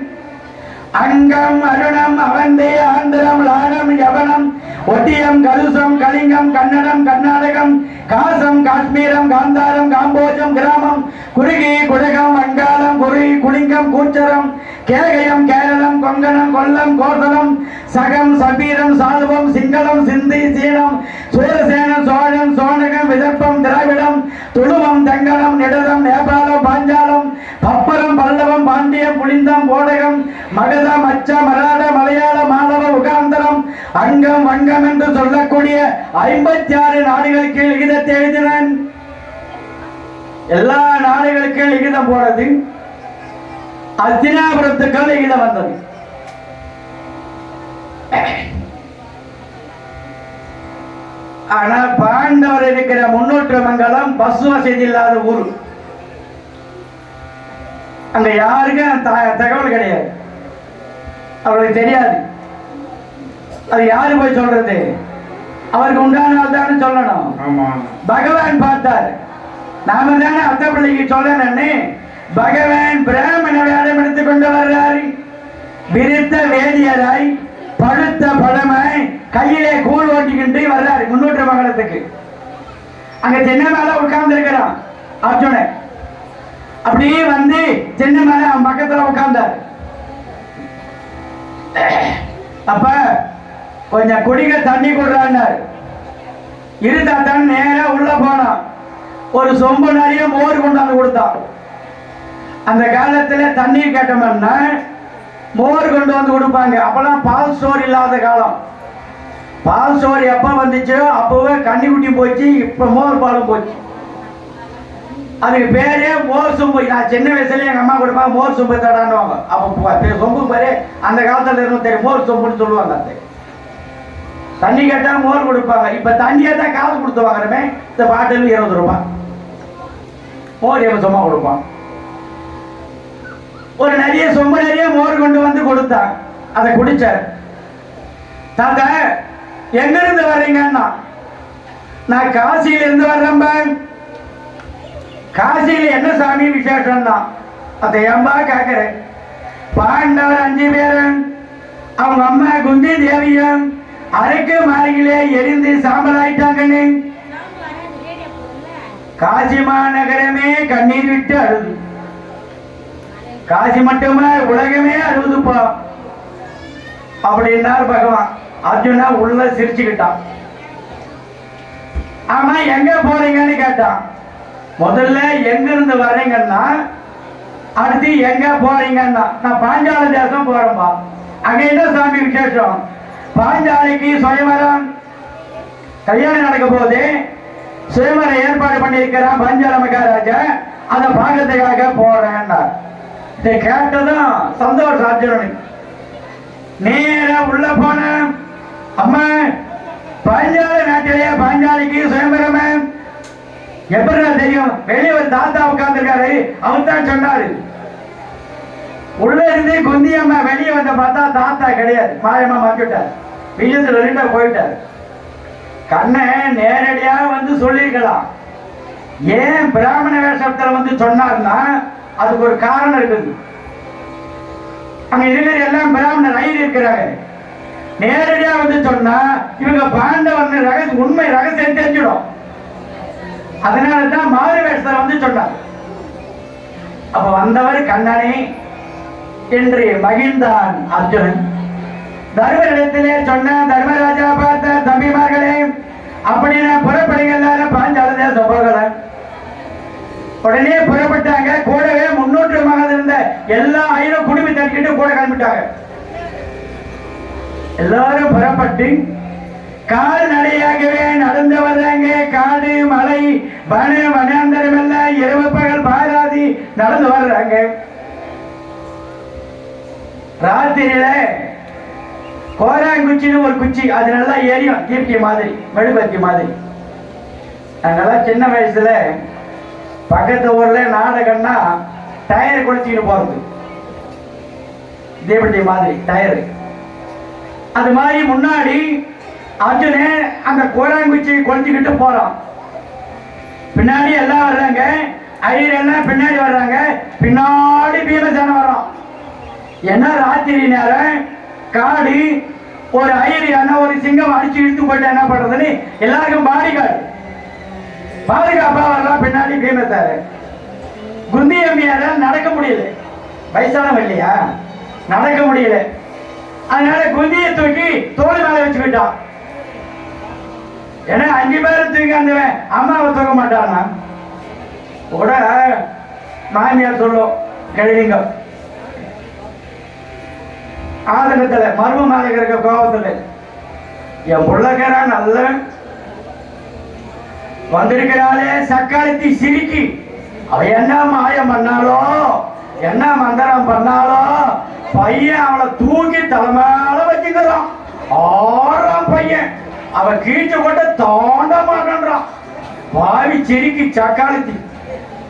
அங்கம் அருணம் அவந்தே ஆந்திரம் லானம் யவனம் ஒட்டியம் கருசம் கலிங்கம் கன்னடம் கர்நாடகம் காசம் காஷ்மீரம் காந்தாரம் காம்போஜம் கிராமம் குருகி குடகம் வங்காளம் குறி குலிங்கம் கூச்சரம் கேகயம் கேரளம் கொங்கணம் கொல்லம் கோசலம் சகம் சபீரம் சாதுவம் சிங்களம் சிந்தி சீனம் சூரசேனம் சோழம் சோனகம் விதர்ப்பம் திராவிடம் துளுவம் தெங்கலம் நிடதம் நேபாளம் பாஞ்சாலம் பப்பரம் பல்லவம் பாண்டியம் புலிந்தம் போடகம் மகதம் அச்ச மராட மலையாள மாணவ உகாந்தரம் அங்கம் வங்கம் என்று சொல்லக்கூடிய 56 நாடுகளுக்கு லிகிதத்தை எழுதினான். எல்லா நாடுகளுக்கு லிகிதம் போனது. அஸ்தினாபுரத்துக்கு லிகிதம் வந்தது. ஆனா பாண்டவர் இருக்கிற முன்னூற்று மங்கலம் பஸ் வசதி இல்லாத ஊர். அங்க யாருக்கும் தகவல் கிடையாது, அவருக்கு தெரியாது. அது யாரு போய் சொல்றது? அவருக்கு உண்டானால் தானே சொல்லணும். பகவான் பார்த்தார், நாம தானே அத்த பிள்ளைக்கு சொல்லணும்னு பகவான் பிராமண வேடம் எடுத்துக் கொண்டு வர்றாரு. விரித்த வேதியராய் பழுத்த பழமாய் கையிலே கூழ் ஓட்டிக்கிட்டு வர்றாரு முன்னூற்று மங்கலத்துக்கு. அங்க சின்ன மேல உட்கார்ந்து இருக்கிறான் அர்ஜுனன். அப்படியே வந்து சின்ன மேல அவன் பக்கத்துல உட்கார்ந்தார். அப்ப கொஞ்சம் குடிக்க தண்ணி கொடுறான்னாரு. இருந்தா தான் நேரா உள்ள போனான். ஒரு சொம்பு நிறைய மோர் கொண்டாந்து கொடுத்தான். அந்த காலத்துல தண்ணீர் கேட்டோம்னா மோர் கொண்டு வந்து கொடுப்பாங்க. அப்பெல்லாம் பால் ஸ்டோர் இல்லாத காலம். பால் ஸ்டோர் எப்ப வந்துச்சோ அப்பவே கன்னிக்குட்டி போச்சு, இப்ப மோர் பாலும் போச்சு. அதுக்கு பேரே மோர் சொம்பு. நான் சின்ன வயசுல எங்க அம்மா கொடுப்பாங்க மோர் சொம்பு தடான்னுவாங்க. அப்ப சொம்பு பேரு அந்த காலத்துல இருந்து தெரியும், மோர் சொம்புன்னு சொல்லுவாங்க. அது தண்ணி கேட்டா மோர் கொடுப்பாங்க. இப்ப தண்ணியை தான் காசு கொடுத்து வாங்குறமே. இந்த பாட்டில் 20 ரூபாய், மோர் இலவசமா கொடுப்பான். ஒரு நிறைய சொம்பு நிறைய மோர் கொண்டு வந்து கொடுத்தான். அதை குடிச்சார். தாத்தா எங்க இருந்து வர்றீங்கன்னா, நான் காசியில இருந்து வர்றேன். காசியில என்ன சாமி விசேஷம்னா, அதை ஏம்பா கேட்கிறேன். பாண்டவர் 5 பேரும் அவங்க அம்மா குந்தி தேவியும் அரைக்கு மாளிகையிலே எரிந்து சாம்பல் ஆயிட்டாங்கன்னு காசி மாநகரமே கண்ணீர் விட்டு அழுது. காசி மட்டுமே உலகமே அழுதுப்பா அப்படின்னார் பகவான். அர்ஜுனா உள்ள சிரிச்சுக்கிட்டான். ஆமா எங்க போறீங்கன்னு கேட்டான். முதல்ல எங்க இருந்து வர்றீங்கன்னா, அடுத்து எங்க போறீங்கன்னா, நான் பாஞ்சால தேசம் போறேன்பா. அங்க என்ன சாமி விசேஷம்? பாஞ்சாலிக்கு சுயவரம் கல்யாணம் நடக்க போது சுயவரம் ஏற்பாடு பண்ணியிருக்கிறான் பாஞ்சால மகாராஜா. அதை பார்க்கறதுக்காக போறேன். இதை கேட்டதும் சந்தோஷம் அர்ஜுனனுக்கு. நேர உள்ள போன, அம்மா பாஞ்சால நாட்டிலேயே பாஞ்சாலிக்கு சுயம்பரமே எப்படி தெரியும்? வெளியே ஒரு தாத்தா உட்கார்ந்துருக்காரு, அவர் தான் சொன்னாரு. உள்ள இருந்து குந்தி அம்மா வெளியே வந்த பார்த்தா தாத்தா கிடையாது, மாயமா மாற்றிட்டார். விஜயத்துல ரெண்டா போயிட்டாரு. கண்ணை நேரடியா வந்து சொல்லிருக்கலாம். ஏன் பிராமண வேஷத்துல வந்து சொன்னார்னா அதுக்கு ஒரு காரணம் இருக்குது. அங்க இருக்கிற எல்லாம் பிராமணர் ஐயர் இருக்கிறாங்க. நேரடியா வந்து சொன்னா இவங்க பாண்டவன் ரகசியம், உண்மை ரகசியம் தெரிஞ்சிடும். அதனாலதான் மாறு வேஷத்துல வந்து சொன்னார். அப்ப வந்தவர் கண்ணனே என்று மகிழ்ந்தான் அர்ஜுனன். தர்மரிடத்திலே சொன்ன தர்மராஜா பார்த்த தம்பிமார்களே, அப்படின்னு புறப்படுகிறார பாஞ்சால தேசம் போகல. உடனே புறப்பட்டாங்க. கூடவே 300 மகள் இருந்த எல்லா 1000 குடும்பி தட்டிக்கிட்டு கூட கிளம்பிட்டாங்க. எல்லாரும் புறப்பட்டு கால்நடையாகவே நடந்து வர்றாங்க. காடு மலை வன வனாந்தரம் எல்லாம் இரவு பகல் பாராதி நடந்து வர்றாங்க. ராத்திரியில கோராங்குச்சின்னு ஒரு குச்சி, அது நல்லா எரியும், தீப்தி மாதிரி, மெழுகுவர்த்தி மாதிரி. நாங்கெல்லாம் சின்ன வயசுல பக்கத்து ஊர்ல நாடகம்னா டயர் குளிச்சுக்கிட்டு போறது, தீபட்டி மாதிரி டயரு. அது மாதிரி முன்னாடி அர்ஜுனே அந்த கோராங்குச்சி கொளுத்திக்கிட்டு போறான். பின்னாடி எல்லாம் வர்றாங்க, ஐயர் எல்லாம் பின்னாடி வர்றாங்க. பின்னாடி பீமசேன வர்றான். ஏன்னா ராத்திரி நேரம் காடு, ஒரு ஐயர் ஒரு சிங்கம் அடிச்சு இழுத்து போயிட்டு என்ன பண்றதுன்னு எல்லாருக்கும் பாடிகார்டு பாதுகாப்பா வரலாம். பின்னாடி பீமசாரு குந்தி அம்மையார நடக்க முடியல, வயசானவ இல்லையா, நடக்க முடியல. அதனால குந்தியை தூக்கி தோல் மேல வச்சுக்கிட்டான். ஏன்னா 5 பேரும் தூக்கி அந்த அம்மாவை தூக்க மாட்டானா கூட மாமியார் சொல்லும், கழுவிங்க ஆதங்கத்துல மர்ம மாளிகை இருக்க கோபத்துல என் புள்ளக்கார நல்ல வந்திருக்கிறாளே சக்காலத்தி சிரிக்கி, அவ என்ன மாயம் பண்ணாலோ என்ன மந்திரம் பண்ணாலோ பையன் அவளை தூக்கி தலைமையில வச்சுக்கிறான். 6ஆம் பையன் அவ கீழ்ச்சி போட்டு தாண்ட மாட்டான். பாவி சிரிக்கி சக்காலத்தி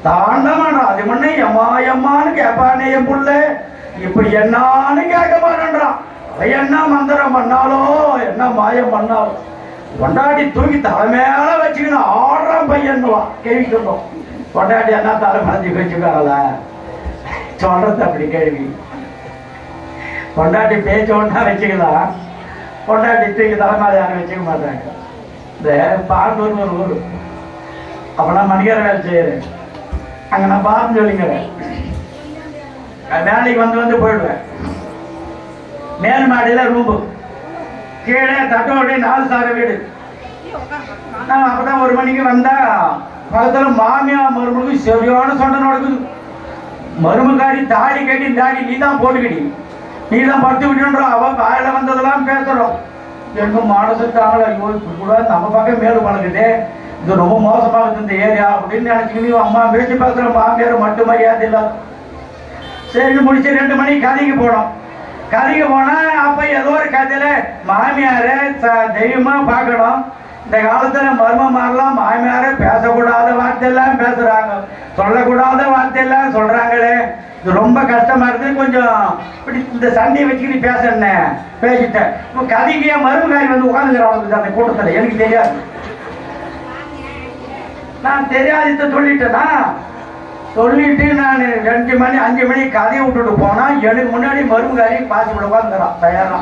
தாண்ட மாட்டான். அது முன்னே எம்மா எம்மான்னு கேட்பானே என் புள்ள, இப்ப என்னான்னு கேட்க மாட்டான். அவ என்ன மந்திரம் பண்ணாலோ என்ன மாயம் பண்ணாலோ கொண்டாடி தூக்கி தலைமையில வச்சுக்கணும். 6ஆம் பையன்னுவா கேள்வி சொல்றோம். கொண்டாடி என்ன தலைமையில வச்சுக்காங்கள சொல்றது அப்படி கேள்வி. கொண்டாட்டி பேச்சு ஒன்றா வச்சுக்கலாம், கொண்டாட்டி தூக்கி தலைமையில யாரும் வச்சுக்க மாட்டாங்க. இந்த பாண்டூர்னு ஒரு ஊர், அப்ப நான் மணிகர வேலை செய்யறேன். அங்க நான் பாருன்னு சொல்லிக்கிறேன். வேலைக்கு வந்து போயிடுவேன். மேல் மாடியில ரூம்பு, கீழே தட்டோடைய 4 சார வீடு. நான் அப்பதான் 1 மணிக்கு வந்தா பக்கத்துல மாமியா மருமகளுக்கு சரியான சண்டை நடக்குது. மருமகாரி தாடி கட்டி தாடி நீ தான் போட்டுக்கிடி, நீ தான் படுத்து விட்டுன்ற அவ வாயில வந்ததெல்லாம் பேசுறோம். எனக்கு மனசுக்காங்களா, ஐயோ கூட நம்ம பக்கம் மேலும் பழகுது, இது ரொம்ப மோசமாகுது இந்த ஏரியா அப்படின்னு நினைச்சுக்கிட்டு அம்மா பேச்சு பேசுற மாமியார் மட்டும் மரியாதை இல்லை. சரி முடிச்சு 2 மணிக்கு கதைக்கு போனோம். கதைக்கு போனா அப்ப ஏதோ ஒரு கதையில மாமியார தெய்வமா பார்க்கணும். இந்த காலத்துல மர்மமாரெல்லாம் மாமியார பேசக்கூடாத வார்த்தையெல்லாம் பேசுறாங்க, சொல்லக்கூடாத வார்த்தையெல்லாம் சொல்றாங்களே, இது ரொம்ப கஷ்டமா இருக்கு. கொஞ்சம் இப்படி இந்த சண்டையை வச்சுக்கிட்டு பேசுறேன் பேசிட்டேன். இப்போ கதைக்கு மருமகாரி வந்து உட்காந்துக்கிறாங்க அந்த கூட்டத்துல. எனக்கு தெரியாது, நான் தெரியாத சொல்லிட்டேன்னா சொல்லிட்டு நான் 2 மணி 5 மணி கதையை விட்டுட்டு போனா எனக்கு முன்னாடி மருமகாரி பாசிபிள் உட்காந்துக்கிறான் தயாரா.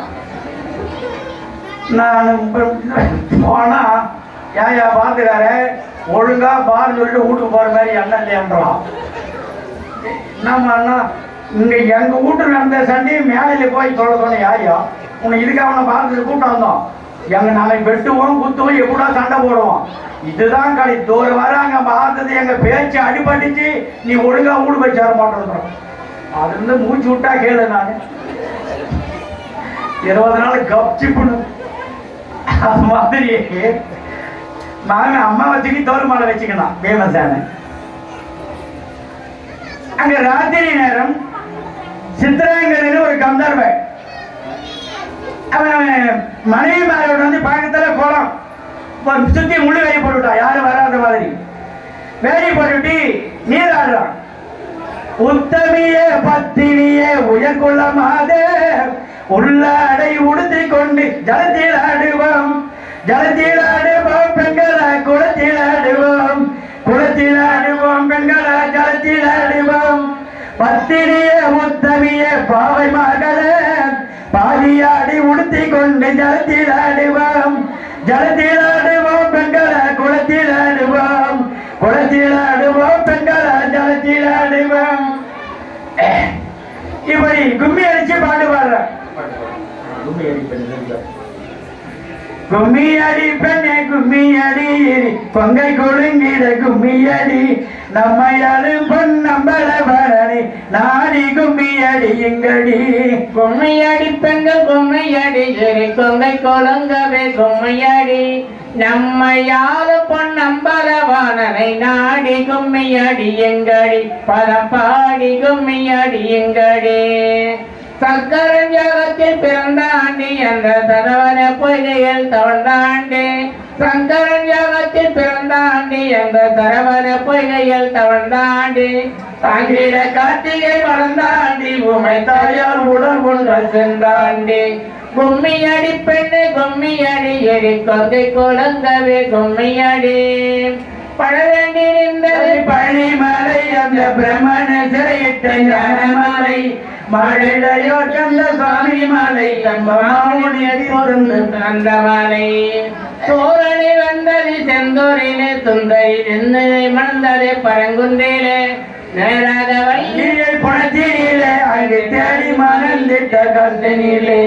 நான் போனா ஏயா பாத்துக்கார ஒழுங்கா பாரு சொல்லிட்டு வீட்டுக்கு போற மாதிரி எண்ணம் இல்லையான்றான். நம்ம அண்ணா இங்க எங்க வீட்டுல நடந்த சண்டையும் மேலையில போய் சொல்ல சொன்ன யாரையா உன்னை இதுக்காக அவனை பார்த்துட்டு கூட்டம் வந்தோம். எங்க நாளைக்கு வெட்டுவோம் குத்துவோம் எப்படா சண்டை போடுவோம். இதுதான் கடை தோறு வராங்க பார்த்தது எங்க பேச்சு அடிபட்டுச்சு, நீ ஒழுங்கா வீடு போய் சேர மாட்டோம். அது இருந்து மூச்சு விட்டா கேளு. நான் 20 நாள் கப்சிப்புணும். அது மாதிரி மாமி அம்மா வச்சுக்கி தோல் மாலை வச்சுக்கலாம் ஃபேமஸான. அங்க ராத்திரி நேரம் சித்திராங்கன்னு ஒரு கந்தர்வன் அவன் மனைவி மாரோட வந்து பக்கத்துல கோலம் சுத்தி முள்ளு வேலி போட்டுட்டான், யாரும் வராத மாதிரி வேலி போட்டுட்டு நீராடுறான். உத்தமியே பத்தினியே உயர்குலமாதே உள்ளாடை உடுத்தி கொண்டு ஜலத்தில் ஆடுவோம், ஜலத்தில் ஆடுவோம் பெண்களா குளத்தில் ஆடுவோம், குளத்தில் ஆடுவோம் பெண்களா ஜலத்தில் ஆடுவோம். பத்தினியே உத்தமியே பாவை மகளே பாதியாடி உடுத்தி கொண்டு ஜலத்தில் ஆடுவோம், ஜலத்தில் ஆடுவோம் பெண்களா குளத்தில் ஆடுவோம், குளத்தில் ஆடுவோம் பெண்களா ஜலத்தில் ஆடுவோம். இப்படி கும்மி அடிச்சு பாட்டு பாடுற. கும்மியடி பெண்ணே கும்மியடி பொங்கை கொழுங்கிட கும்மியடி நம்மையாளு பொன்னம்பல பரணி நாடி கும்மியடி எங்கடி. கும்மியடி பெண்கள் கும்மியடி கொங்கை கொழுங்கவே கும்மியடி நம்மையாளு பொன்னம்பல வாணனை நாடி கும்மியடி எங்கடி பதம் பாடி கும்மியடி எங்கடி. சங்கரன் யாகத்தில் பிறந்தாண்டி என்ற தரவன பொய்கையில் தவழ்ந்தாண்டி, சங்கரன் யாகத்தில் பிறந்தாண்டி என்ற தரவன பொய்கையில் தவழ்ந்தாண்டி, தாங்கிட கார்த்திகை வளர்ந்தாண்டி உமை தாயார் உடல் ஒன்று சென்றாண்டி. கும்மியடி பெண்ணு கும்மியடி எரி கொங்கை கொழுங்கவே கும்மியடி. பழவேண்டி நின்றது பழனிமலை அந்த பிரம்மண சிறையிட்ட ஞானமலை மழையோ கந்த சுவாமி மலை அந்த மலை தோரணி வந்தது செந்தூரிலே சுந்தரி நின்று மணந்தது பரங்குன்றிலே நேராக வள்ளியை புணத்தினிலே அங்கு தேடி மணந்திட்ட கந்தனிலே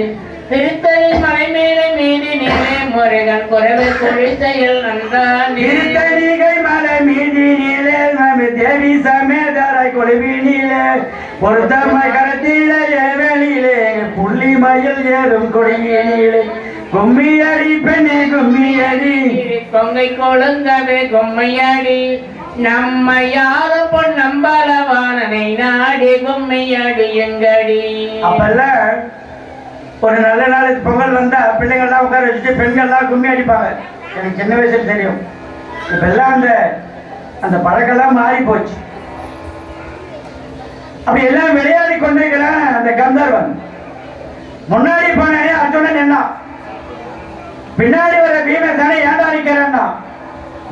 திருத்தணி மலை மேலே மீதினிலே முருகன் குறைவு குழிசையில் நன்றான். திருத்தணிகை மலை மீதினிலே நம்ம தேவி சமேதரை கொழுவினிலே பொருத்தமை கரத்திலே ஏவலிலே புள்ளி மயில் ஏறும் கொடியினிலே கும்மியடி பெண்ணே கும்மியடி கொங்கை கொழுங்கவே கும்மையடி நம்ம யாரும் பொன்னம்பலவானனை நாடி கும்மையடி எங்கடி. அப்பெல்லாம் ஒரு நல்ல நாள் பொங்கல் வந்தா பிள்ளைங்கள்லாம் உட்கார வச்சுட்டு பெண்கள்லாம் கும்மி அடிப்பாங்க. எனக்கு சின்ன வயசுல தெரியும். இப்பெல்லாம் அந்த பழக்கெல்லாம் மாறி போச்சு. அப்படி எல்லாம் விளையாடி கொண்டிருக்கிறான் அந்த கந்தர்வன். முன்னாடி போனே அர்ஜுனன் என்ன, பின்னாடி வர பீமசேனை ஏண்டா நிக்கிறேன்னா,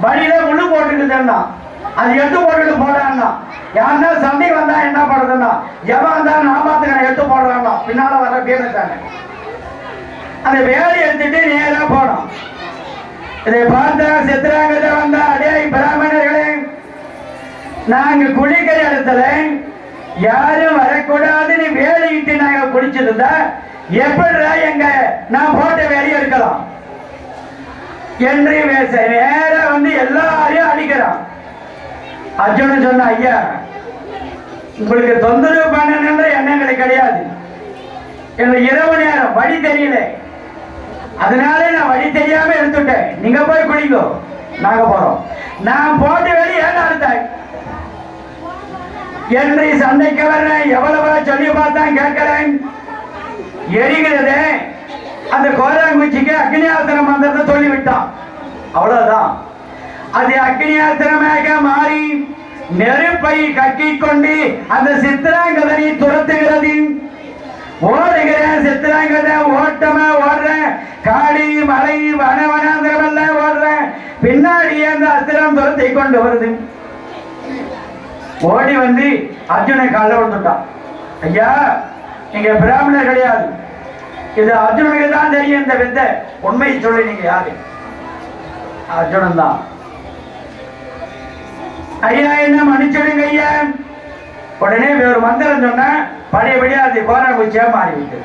வழியில முள்ளு போட்டுக்குதுன்னா அது எடுத்து போட்டுட்டு போடான்னா, யாருன்னா சண்டைக்கு வந்தா என்ன பண்றதுன்னா, எவன் வந்தா நான் பார்த்துக்கிறேன் எடுத்து போடுறான்னா, பின்னால வர பீமசேனை அந்த வேலை எடுத்துட்டு நேரா போனோம். இதை பார்த்தா சித்திராங்கத வந்தா, அடே பிராமணர்களே, நாங்க குளிக்கிற இடத்துல யாரும் வரக்கூடாதுன்னு வேலையிட்டு நாங்க குளிச்சிருந்தா எப்படிடா எங்க நான் போட்ட வேலையை இருக்கலாம் என்று நேர வந்து எல்லாரையும் அடிக்கிறான். அர்ஜுனன் சொன்ன, ஐயா உங்களுக்கு தொந்தரவு பண்ணணுன்ற எண்ணங்கள் கிடையாது. எனக்கு இரவு நேரம் வழி தெரியல, அதனால நான் வழி தெரியாம எடுத்துட்டேன். நீங்க போய் குளிங்கோ, நாங்க போறோம். நான் போட்டு வெளியே அழுத்தாய் என்று சண்டைக்கு வர்றேன். எவ்வளவா சொல்லி பார்த்தான், கேட்கிறேன். எரிகிறது அந்த கோராங்குச்சிக்கு அக்னியாஸ்திர மந்திரத்தை சொல்லிவிட்டான். அவ்வளவுதான். அது அக்னியாஸ்திரமாக மாறி நெருப்பை கக்கிக் கொண்டு அந்த சித்திராங்கதனை துரத்துகிறது. ஓடுகிறேன், சித்திராங்கதை ஓட்டமா ஓடுறேன். காடி மலை வனவனாந்திரமெல்லாம் ஓடுறேன். பின்னாடி அந்த அஸ்திரம் துரத்தி கொண்டு வருது. ஓடி வந்து அர்ஜுனை கால விழுந்துட்டான். ஐயா நீங்க பிராமணர் கிடையாது, இது அர்ஜுனுக்கு தான் தெரியும் இந்த வித்தை. உண்மையை சொல்லி நீங்க யாரு? அர்ஜுனன் தான். ஐயா என்ன மன்னிச்சிடுங்க ஐயா. உடனே ஒரு மந்திரம் சொன்ன பழையபடியா அது கோராங்குச்சியா மாறிவிட்டு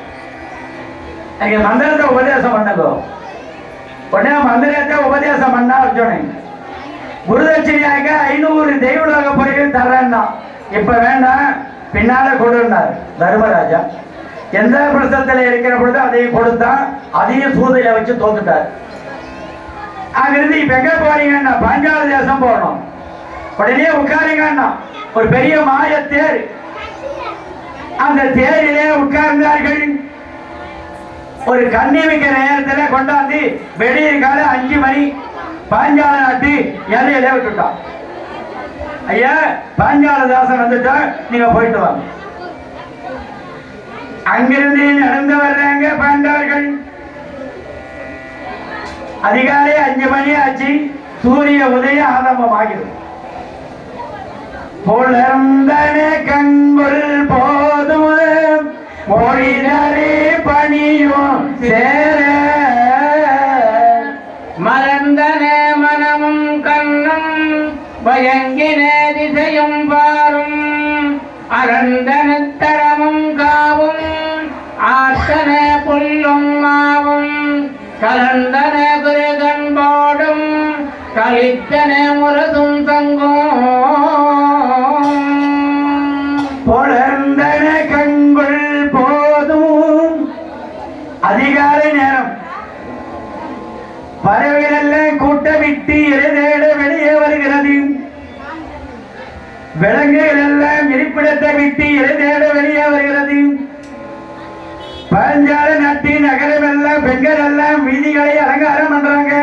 நீங்க மந்திரத்தை உபதேசம் பண்ணுங்க. உடனே மந்திரத்தை உபதேசம் பண்ணா அர்ஜுனன் குருதட்சணையாக 500 தெய்வலோக பொருட்கள் தர்றேன்னா. இப்ப வேண்டாம், பின்னால கொடுனார் தர்மராஜா. எந்த பிரசத்துல இருக்கிற பொழுது அதையும் கொடுத்தான். அதையும் சூதையில வச்சு தோத்துட்டார். அங்கிருந்து இப்ப எங்க போறீங்கன்னா பாஞ்சால தேசம் போகணும். உடனே உட்காருங்கன்னா ஒரு பெரிய மாய தேர், அந்த தேரிலே உட்கார்ந்தார்கள். ஒரு கண்ணி வைக்கிற நேரத்தில் கொண்டாந்து வெளியே கால 5 மணி பாஞ்சால நாட்டு எல்லையிலே விட்டுட்டான். ஐயா பாஞ்சாலதாசன் வந்துட்டா, நீங்க போயிட்டு வாங்க. அங்கிருந்து நடந்து வர்றாங்க பாண்டவர்கள். அதிகாலை 5 மணி ஆச்சு. சூரிய உதயம் ஆரம்பம் ஆகிறது. புலர்ந்தன கண்கள் போதும் மொழிதரே பணியும் சேர, மறந்தன மனமும் கண்ணும் பயங்கின திசையும் பாரும், அறந்தன தரமும் காவும் ஆத்தன புல்லும் மாவும், கலந்தன குருகன்போடும் கலித்தன முரசும் தங்கும். புலர்ந்தன கண்கள் போதும். அதிகாலை நேரம். பறவைகளெல்லாம் கூட்டமிட்டு இறைதேட வெளியே வருகிறது. விலங்குகள் எல்லாம் இருப்பிடத்தை விட்டு இறைதேட வெளியே வருகிறது. பாஞ்சால நாட்டின் நகரம் எல்லாம் பெண்கள் எல்லாம் வீதிகளை அலங்காரம் பண்றாங்க.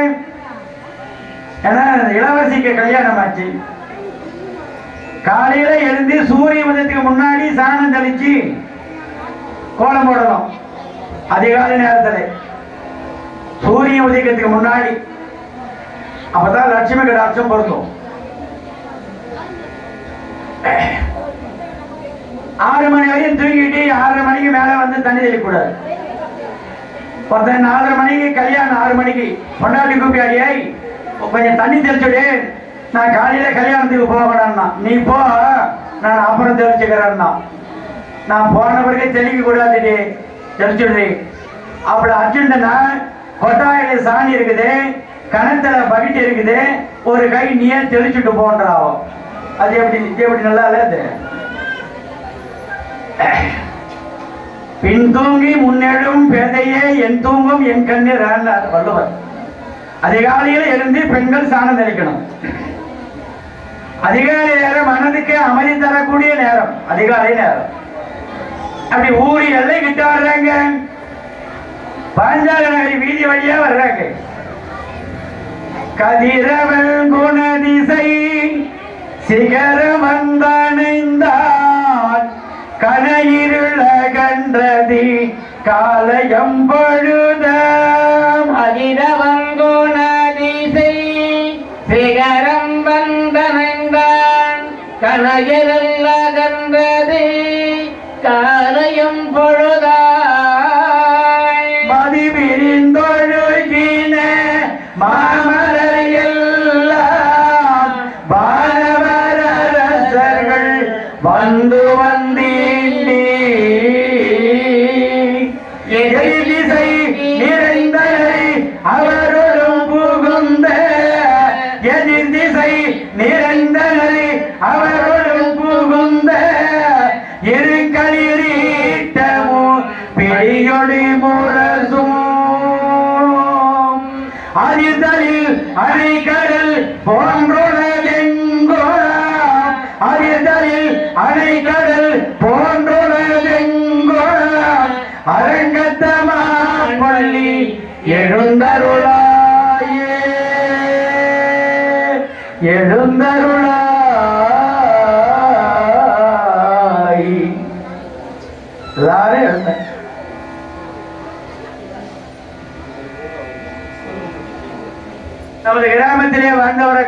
ஏன்னா இளவரசிக்கு கல்யாணம் ஆச்சு. காலையில எழுந்து சூரிய உதயத்துக்கு முன்னாடி சாணம் தெளிச்சு கோலம் போடணும். அதிகாலை நேரத்தில் சூரிய உதயத்துக்கு முன்னாடி, அப்பதான் லட்சுமி கடாட்சம் பொருந்தும். 6 மணி வரையும் தூங்கிட்டு 6:30 மணிக்கு மேல வந்து தண்ணி தெளிக்கூடாது. ஒருத்தன் 4:30 மணிக்கு கல்யாணம், 6 மணிக்கு பொண்டாட்டி கூப்பியாடியை கொஞ்சம் தண்ணி தெளிச்சுடு, நான் காலையில கல்யாணத்துக்கு போக வேண்டாம்னா. நீ போ, நான் அப்புறம் தெளிச்சுக்கிறேன்னா. நான் போன பிறகு தெளிக்க கூடாது, தெளிச்சுடு. அப்படி அர்ஜுனா கொட்டாயில சாணி இருக்குது, கணத்துல பகிட்டு இருக்குது, ஒரு கை நீயே தெளிச்சுட்டு போன்றாவும். அது எப்படி நல்லா இல்ல. பின் தூங்கி முன்னெடும் பேதையே என் தூங்கும் என் கண்ணீர் வள்ளுவர். அதிகாலையில் எழுந்து பெண்கள் சாணம் தெளிக்கணும். அதிகாலை நேரம் மனதுக்கு அமைதி தரக்கூடிய நேரம், அதிகாலை நேரம். அப்படி ஊரி எல்லை கிட்ட வர்றாங்க. பாஞ்சால நகரி வீதி வழியா வர்றாங்க. கதிரவன் குணதிசை சிகரம் வந்தணைந்தான், கனையிருள கண்டதி காலயம் பொழுதம். அதிரவன் குணதிசை சிகரம் வந்தணைந்தான், கனையிருள கண்டதி காலயம் பொழுதாய். மதி விரிந்தொழுகின மாமலர் எல்லாம் வானவரசர்கள் வந்து வந்தீண்டி, எதிர் திசை நிறைந்தனை அவருடன் புகுந்த, எதிர் திசை நிறைந்தனை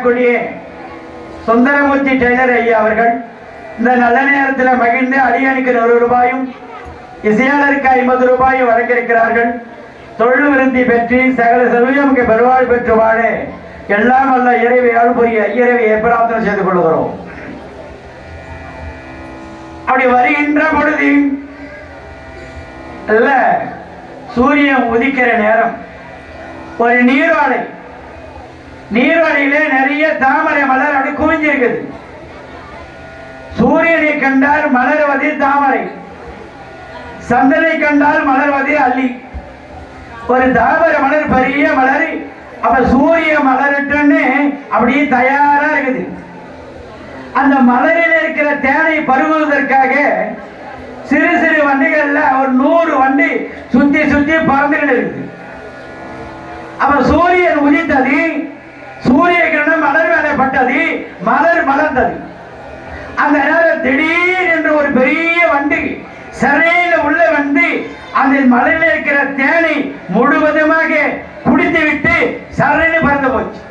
வாழக்கூடிய சுந்தரமூர்த்தி டெய்லர் ஐயா அவர்கள் இந்த நல்ல நேரத்தில் மகிழ்ந்து அடியனுக்கு 100 ரூபாயும் இசையாளருக்கு 50 ரூபாயும் வழங்கியிருக்கிறார்கள். தொழில் விருந்தி பெற்று சகல செல்வியமுக்கு பெருவாழ் பெற்று வாழ எல்லாம் வல்ல இறைவை அருள்புரிய இறைவையை பிரார்த்தனை செய்து கொள்கிறோம். அப்படி வருகின்ற பொழுது அல்ல சூரியன் உதிக்கிற நேரம் ஒரு நீர்வழியிலே நிறைய தாமரை மலர் அப்படி குவிஞ்சிருக்குது. சூரியனை கண்டால் மலர்வது தாமரை, சந்தனை கண்டால் மலர்வது அல்லி. ஒரு தாமரை மலர் பெரிய மலர், அப்ப சூரிய மலர்ட்டுன்னு அப்படியே தயாரா இருக்குது. அந்த மலரில் இருக்கிற தேனை பருகுவதற்காக சிறு சிறு வண்டிகள்ல ஒரு 100 வண்டி சுத்தி சுத்தி பறந்துகிட்டு இருக்குது. அப்ப சூரியன் உதித்தது, சூரிய கிரணம் மலர் மேலே பட்டது, மலர் மலர்ந்தது. அந்த நேரம் திடீர் என்று ஒரு பெரிய வண்டி சரையில உள்ள வந்து அந்த மலையில் இருக்கிற தேனை முழுவதுமாக குடித்து விட்டு சரைன்னு பறந்து போச்சு.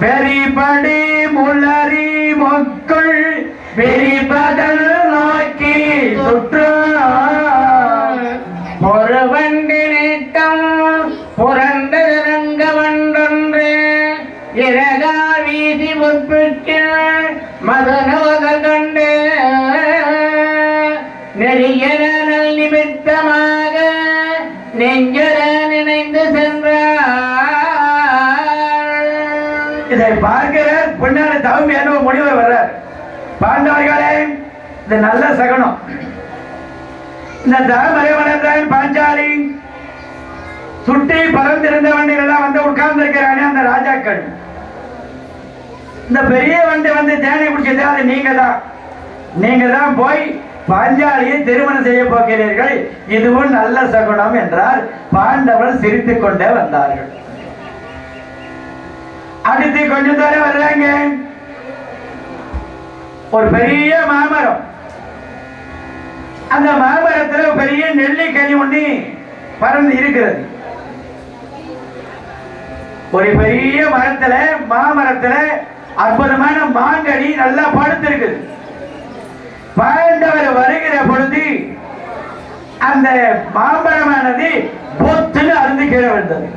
வெறிபடி முளரி மொக்குள் வெறிபதல் நோக்கி சுற்று ஒரு வண்டி நீட்டம் புரண்டரங்க வண்டொன்று இறகா வீசி முற்புக்கு மதனவதல் கண்டு நெறியன நிமித்தமாக நெஞ்சர நினைந்து சென்றார். இதை பார்க்கிற பின்னாடி தவமியான முனிவர் வர்றார். பாண்டவர்களே, இது நல்ல சகனம். இந்த தாமரை மலர்தான் பாஞ்சாலி சுட்டி பறந்திருந்த வண்டிகள் எல்லாம் வந்து உட்கார்ந்து இருக்கிறானே அந்த ராஜாக்கள். இந்த பெரிய வண்டி வந்து தேனை பிடிச்சது அது நீங்க தான் போய் பாஞ்சாலியை திருமணம் செய்ய போகிறீர்கள், இதுவும் நல்ல சகுனம் என்றார். பாண்டவர்கள் சிரித்துக் கொண்டே வந்தார்கள். அடுத்து கொஞ்சம் தூரம் வர்றாங்க, ஒரு பெரிய மாமரம். அந்த மாமரத்தில் பெரிய நெல்லிக்கனி ஒண்ணு பறந்து இருக்கிறது. ஒரு பெரிய மாமரத்துல அற்புதமான மாங்கனி நல்லா படுத்திருக்குது. பாண்டவர் வருகிற பொழுது அந்த மாம்பழமானது பொத்துன்னு அருந்து கீழே வந்தது.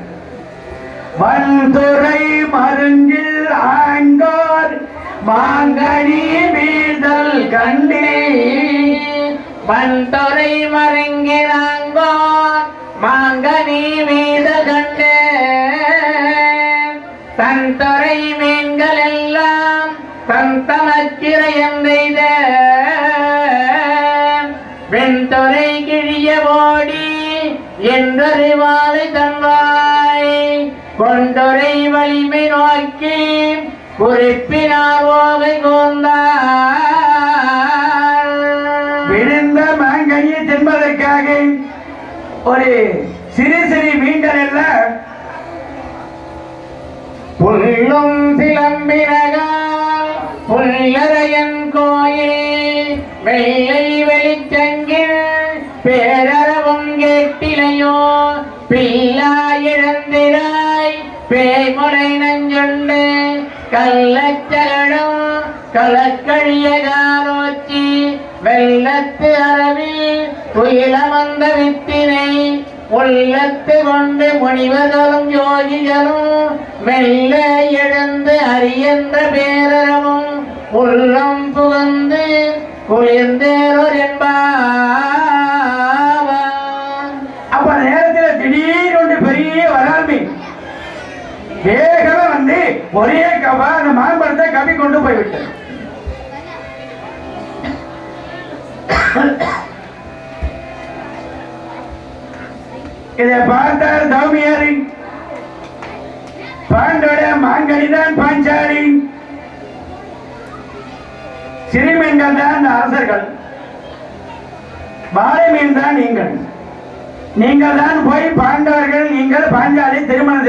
வன்துறை மருங்கில் ஆங்கோர் மாங்கனி வீழ்தல் கண்டே. வன்துறை மருங்கில் ஆங்கோர் மாங்கனி வீழ்தல் கண்டே. தன் துறை மீன்கள் எல்லாம் தன் தமக்கிரையந்த வெண்துறை கிழிய ஓடி என்றொரு வாழை தன்வாய் கொண்டுரை வலிமை நோக்கி குறிப்பினார் ஓகை கோந்தார். விழுந்த மாங்கனியை தின்பதற்காக ஒரு சிறு சிறு மீன்கள் எல்லாம் புல்லும் சிலம்பினகால் புல்லரையன் கோயில் வெள்ளை வெளிச்சங்கில் பேரறவும் கேட்டிலையோ பில்லா இழந்திராய் பேய்முறை நஞ்சுண்டு கள்ளச்சகடம் களக்கழிய காரோச்சி வெள்ளத்து அரவில் துயிலமந்த வித்தினை உள்ளத்து கொண்டு முனிவர்களும் யோகிகளும் மெல்ல எழுந்து அறியன்ற பேரறவும் உள்ளம் புகந்து குளிர்ந்தேரோர் என்பார். அப்ப நேரத்தில் திடீரென்று பெரிய வராமி வேகமா வந்து ஒரே கவா அந்த மாம்பழத்தை கவி கொண்டு போய்விட்டது. இதை பார்த்தார் தௌமியாரி. பாண்டோட மாங்கனிதான் பாஞ்சாலி, சிறுமீன்கள் தான் அந்த அரசர்கள், வாழை மீன் தான் நீங்கள் தான் போய் பாண்டவர்கள் நீங்கள் பாஞ்சாலி திருமணம்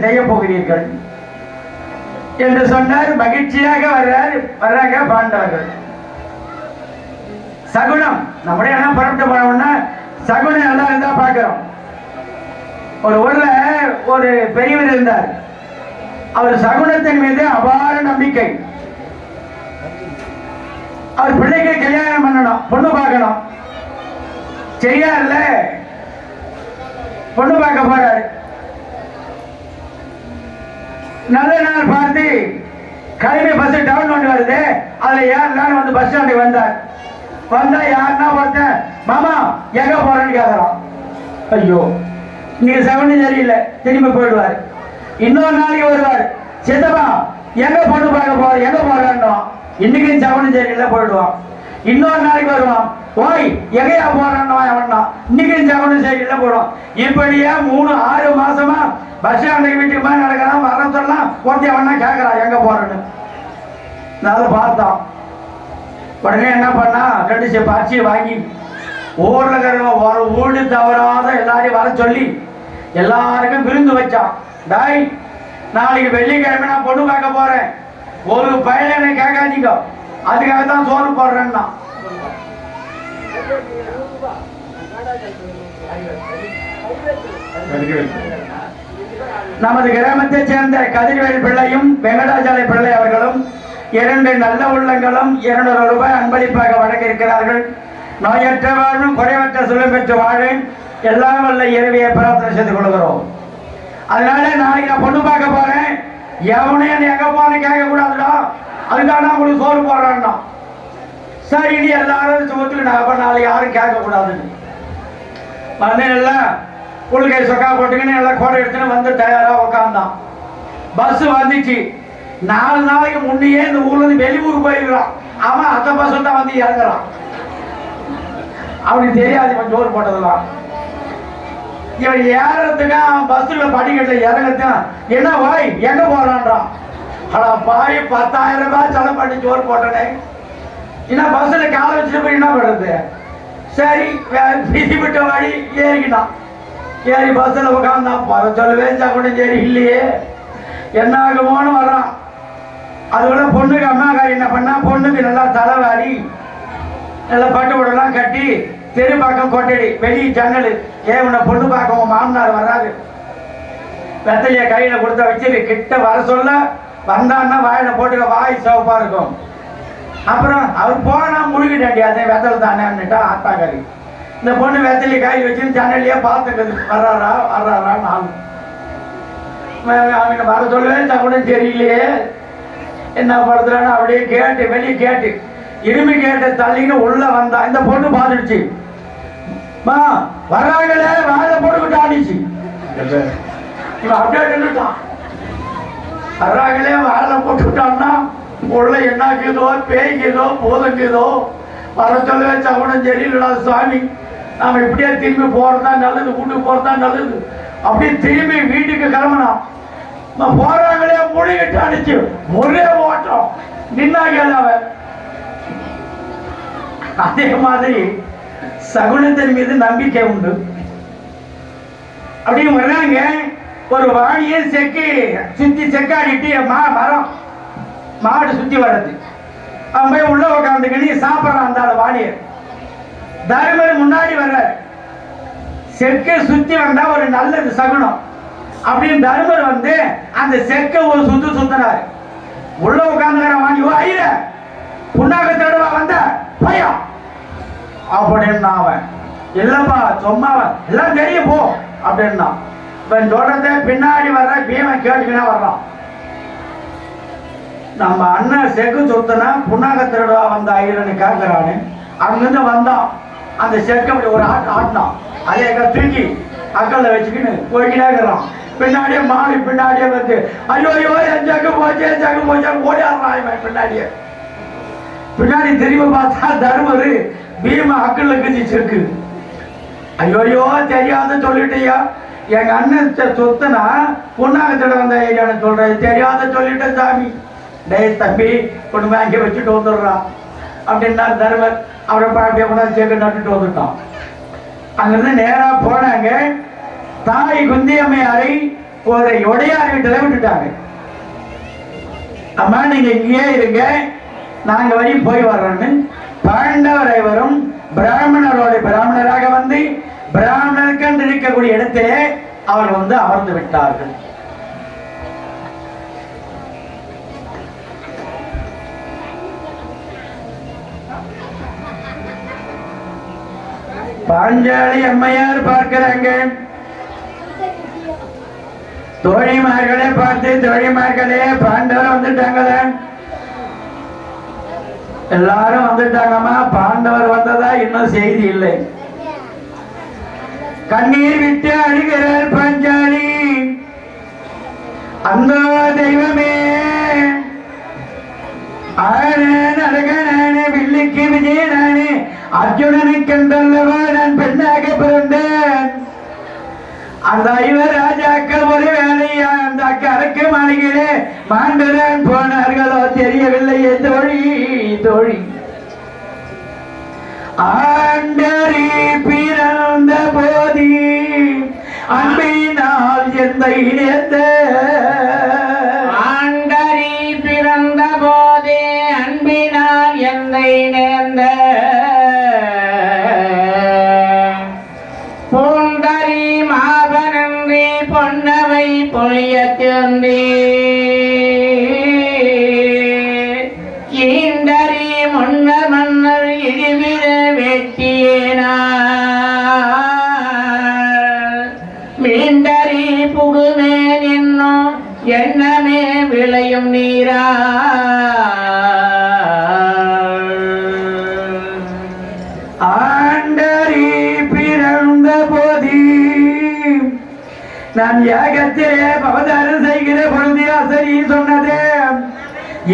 செய்ய போகிறீர்கள் என்று சொன்னார். மகிழ்ச்சியாக வர்றாங்க பாண்டவர்கள். சகுனம் நம்முடைய எல்லாம் புறப்பட்டு போனோம்னா சகுனம் எல்லாம் இருந்தா பார்க்கிறோம். ஒரு ஊர்ல ஒரு பெரியவர் இருந்தார். அவர் சகுனத்தின் மீது அபார நம்பிக்கை. அவர் பிள்ளைக்கு கல்யாணம் பண்ணணும், பொண்ணு பார்க்கணும். சரியாருல பொண்ணு பார்க்க போறாரு. நல்ல நாள் பார்த்து கிளம்பி பஸ் டவுன் ஒன்று வருது. அதுல யாருனாலும் வந்து பஸ் ஸ்டாண்டுக்கு வந்தார். வந்தா யாருன்னா ஒருத்தன், மாமா எங்க போறேன்னு கேட்கறான். ஐயோ நீங்க சகுனி சரியில்லை, திரும்பி போயிடுவார். இன்னொரு நாளைக்கு வருவார், சித்தப்பா எங்க பொண்ணு பார்க்க போற, எங்க போறான்னு. இன்னைக்கு சகுனி சரியில்லை, போயிடுவான். இன்னொரு நாளைக்கு வருவான், ஓய் எகையா போறான்னு அவனா, இன்னைக்கு சகுனி சரியில்லை, போடுவான். இப்படியே 3-6 மாசமா பஸ் ஸ்டாண்டுக்கு வீட்டுக்கு மாதிரி நடக்கிறான். வர சொல்லலாம் ஒருத்தி அவனா கேட்கறான் எங்க போறேன்னு. நான் பார்த்தான். உடனே என்ன பண்ணா, 2 செப்பு அரிசியை வாங்கி ஊர்ல இருக்கிற ஒரு வீடு தவறாத எல்லாரையும் வர சொல்லி எல்லாருக்கும் விருந்து வச்சான். டாய் நாளைக்கு வெள்ளிக்கிழமை நான் பொண்ணு பார்க்க போறேன், ஒரு பையனை கேட்காதீங்க, அதுக்காகத்தான் சோறு போடுறேன்னா. நமது கிராமத்தை சேர்ந்த கதிர்வேல் பிள்ளையும் வெங்கடாச்சலை பிள்ளை அவர்களும் 2 நல்ல உள்ளங்களும் 200 ரூபாய் அன்பளிப்பாக வழங்க இருக்கிறார்கள். நோயற்ற வாழும் குறைவற்ற சுகம் பெற்று வாழும் எல்லாம் வல்ல இறைவியை பிரார்த்தனை செய்து கொள்கிறோம். அதனால நாளைக்கு நான் பொண்ணு பார்க்க போறேன், எவனையும் எங்க போறேன்னு கேட்க கூடாதுடா, அதுக்காக உங்களுக்கு சோறு போடுறான்னா. சரி நீ எல்லாரும் சுமத்துக்கு நான் நாளைக்கு யாரும் கேட்க கூடாதுன்னு வந்தேன். எல்லாம் உள்கை சொக்கா போட்டுக்கின்னு எல்லாம் கோடை எடுத்துன்னு வந்து தயாரா உட்காந்தான். பஸ் வந்துச்சு. 4 நாளைக்கு முன்னையே இந்த ஊர்ல இருந்து வெளியூர் போயிருக்கிறான். அவன் அந்த பஸ் தான் வந்து இறங்குறான். அவனுக்கு தெரியாது இவன் ஜோர் போட்டதெல்லாம். இவன் ஏறத்துக்கு அவன் பஸ்ல படிக்கட்டுல இறங்கத்தான், என்ன வாய் எங்க போறான்றான். ஆனா பாய் 10,000 ரூபாய் செலவு பண்ணி ஜோர் போட்டனே, என்ன பஸ்ல காலை வச்சுட்டு போய் என்ன பண்றது. சரி விதி விட்ட வாடி ஏறிக்கிட்டான். ஏறி பஸ்ல உட்காந்தான். பர சொல்லவே கூட சரி இல்லையே என்ன ஆகுமோன்னு வர்றான். அதுக்குள்ள பொண்ணுக்கு அம்மாக்காரி என்ன பண்ணா, பொண்ணுக்கு நல்லா தலைவாரி நல்லா பட்டு விடலாம் கட்டி தெரு பக்கம் கொட்டடி வெளியே ஜன்னல், உன்னை பொண்ணு பார்க்க உன் மாமனார் வராது, வெத்தலைய கையில கொடுத்த வச்சு கிட்ட வர சொல்ல வந்தான்னா வாயில போட்டுக்க, வாய் சிவப்பா இருக்கும். அப்புறம் அவர் போனா முழுகிட்டாண்டி, அதே வெத்தலை தானேன்னுட்டா ஆத்தாக்காரி. இந்த பொண்ணு வெத்தலையை கையில் வச்சு ஜன்னலையே பார்த்துக்குது, வர்றாரா வர்றாரான்னு. அவனுக்கு வர சொல்லவே கூட தெரியலையே என்ன படுத்துறான்னு அப்படியே கேட்டு வெளியே கேட்டு இரும்பி கேட்டு தள்ளின்னு உள்ள வந்தா. இந்த பொண்ணு பார்த்துடுச்சு, மா வர்றாங்களே வாழை போட்டுக்கிட்டு ஆடிச்சு. இவன் அப்படியே நின்றுட்டான். வர்றாங்களே வாழை போட்டுக்கிட்டான்னா உள்ள என்னாக்குதோ பேய்க்குதோ போதுங்குதோ. வர சொல்லவே சகுனம் சரியில்லடா சுவாமி, நாம இப்படியே திரும்பி போறதா நல்லது, வீட்டுக்கு போறதா நல்லது. அப்படியே திரும்பி வீட்டுக்கு கிளம்பினான். போறாங்களே மூழ்கிட்டு அடிச்சு ஒரே ஓட்டம் நின்னாங்க. அதே மாதிரி சகுனத்தின் மீது நம்பிக்கை உண்டு. அப்படி வர்றாங்க. ஒரு வாணியை செக்கி சுத்தி செக்காடிட்டு மரம் மாடு சுத்தி வர்றது. அவன் போய் உள்ள உட்காந்துக்கிட்டு சாப்பிட்றான். அந்த வாணியை தருமர் முன்னாடி வர்ற செக்கை சுத்தி வந்தா ஒரு நல்லது சகுனம் அப்படின்னு தருமர் வந்து அந்த செக்கை ஒரு சுத்தினார். உள்ள உட்காந்துக்கிற வாணி, ஓ ஐய புண்ணாக்கத்தோட வந்த பயம் அப்படின்னா அவன் இல்லப்பா சும்மாவன் எல்லாம் தெரிய போ அப்படின்னா. இவன் தொடர்ந்து பின்னாடி வர்ற பீமன் கேட்டுக்கினா வர்றான். நம்ம அண்ணன் செக்கு சுத்தனா புண்ணாக்கத்தோட வந்த ஐயரன்னு கேட்கிறான்னு அங்கிருந்து வந்தான். அந்த செக்கு அப்படி ஒரு ஆட்டினான். அதே தூக்கி அக்கல்ல வச்சுக்கின்னு போய்கிட்டே இருக்கிறான். பின்னாடியே மாறி பின்னாடியே வந்து ஐயோ ஐயோ என் ஜக்கு போச்சு என் ஜக்கு போச்சு ஓடியாடுறான். பின்னாடியே பின்னாடி திரும்பி பார்த்தா தருமரு பீம அக்கல்ல கிச்சிருக்கு. ஐயோயோ தெரியாத சொல்லிட்டியா, எங்க அண்ணன் சொத்துனா புண்ணாக்கத்தோட வந்த ஐயான்னு சொல்றேன், தெரியாத சொல்லிட்டேன் சாமி. டேய் தம்பி கொண்டு வாங்கி வச்சுட்டு வந்துடுறான் அப்படின்னா தருமர். அவரை பாட்டிய கூட சேர்க்க நட்டுட்டு வந்துட்டான். அங்கிருந்து நேரா போனாங்க. தாய் குந்தியம்மையாரை ஒரு உடையார் வீட்டில் விட்டுட்டாங்க. அம்மா நீங்க இங்கேயே இருங்க, நாங்க வரையும் போய் வர்றோன்னு பாண்டவர் ஐவரும் பிராமணரோட பிராமணராக வந்து பிராமணருக்கு இருக்கக்கூடிய இடத்திலே அவர் வந்து அமர்ந்து விட்டார்கள். பாஞ்சாலி அம்மையார் பார்க்கிறாங்க. தோழிமார்களே பார்த்து, தோழிமார்களே பாண்டவர் வந்துட்டாங்களே, எல்லாரும் வந்துட்டாங்கம்மா. பாண்டவர் வந்ததா இன்னும் செய்தி இல்லை. கண்ணீர் விட்டு அழுகிறார் பாஞ்சாலி. அந்த தெய்வமே, அழகனானே, வில்லிக்கு விஜயனானே, அர்ஜுனனுக்கென்றல்லவா நான் பெண்ணாக பிறந்தேன். அந்த 5 ராஜாக்கள் ஒரு வேலையா அந்த கரக்கு மாளிகையிலே மாண்டுதான் போனார்களோ தெரியவில்லையே தோழி. தோழி ஆண்டரி பிறந்த போதி அன்பினால் எந்த இணைந்த, ஆண்டரி பிறந்த போதே அன்பினால் எந்த இணைந்த, பூண்டரி மாபனன்றி பொன்னவை பொழிய திறந்தே, ஈண்டரி முன்ன மன்னர் இழிவிட வேட்டியேனார், மீண்டரி புகுமேன் என்னும் எண்ணமே விளையும் நீரா. ஆண்டரி பிறந்த போதி நான் யாகத்திலே அவதாரம் செய்கிற பொழுது அசரி சொன்னதே,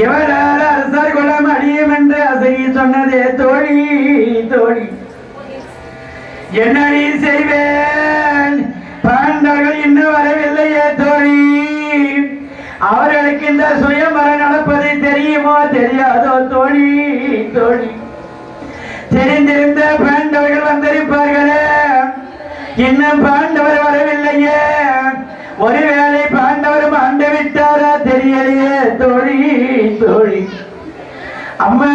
இவரால் அரசர் குலம் அடியும் என்று அசரி சொன்னதே தோழி. தோழி என்னடி செய்வேன், பாண்டவர்கள் இன்னும் வரவில்லையே தோழி. அவர்களுக்கு இந்த சுயமரம் நடப்பது தெரியுமோ தெரியாதோ தோழி. தோழி தெரிந்திருந்த பாண்டவர்கள் வந்திருப்பார்களே, இன்னும் பாண்டவர் வரவில்லையே. ஒருவேளை பாண்டவர் ஆண்டு விட்டாரா தெரியலையே தோழி. தோழி அம்மா,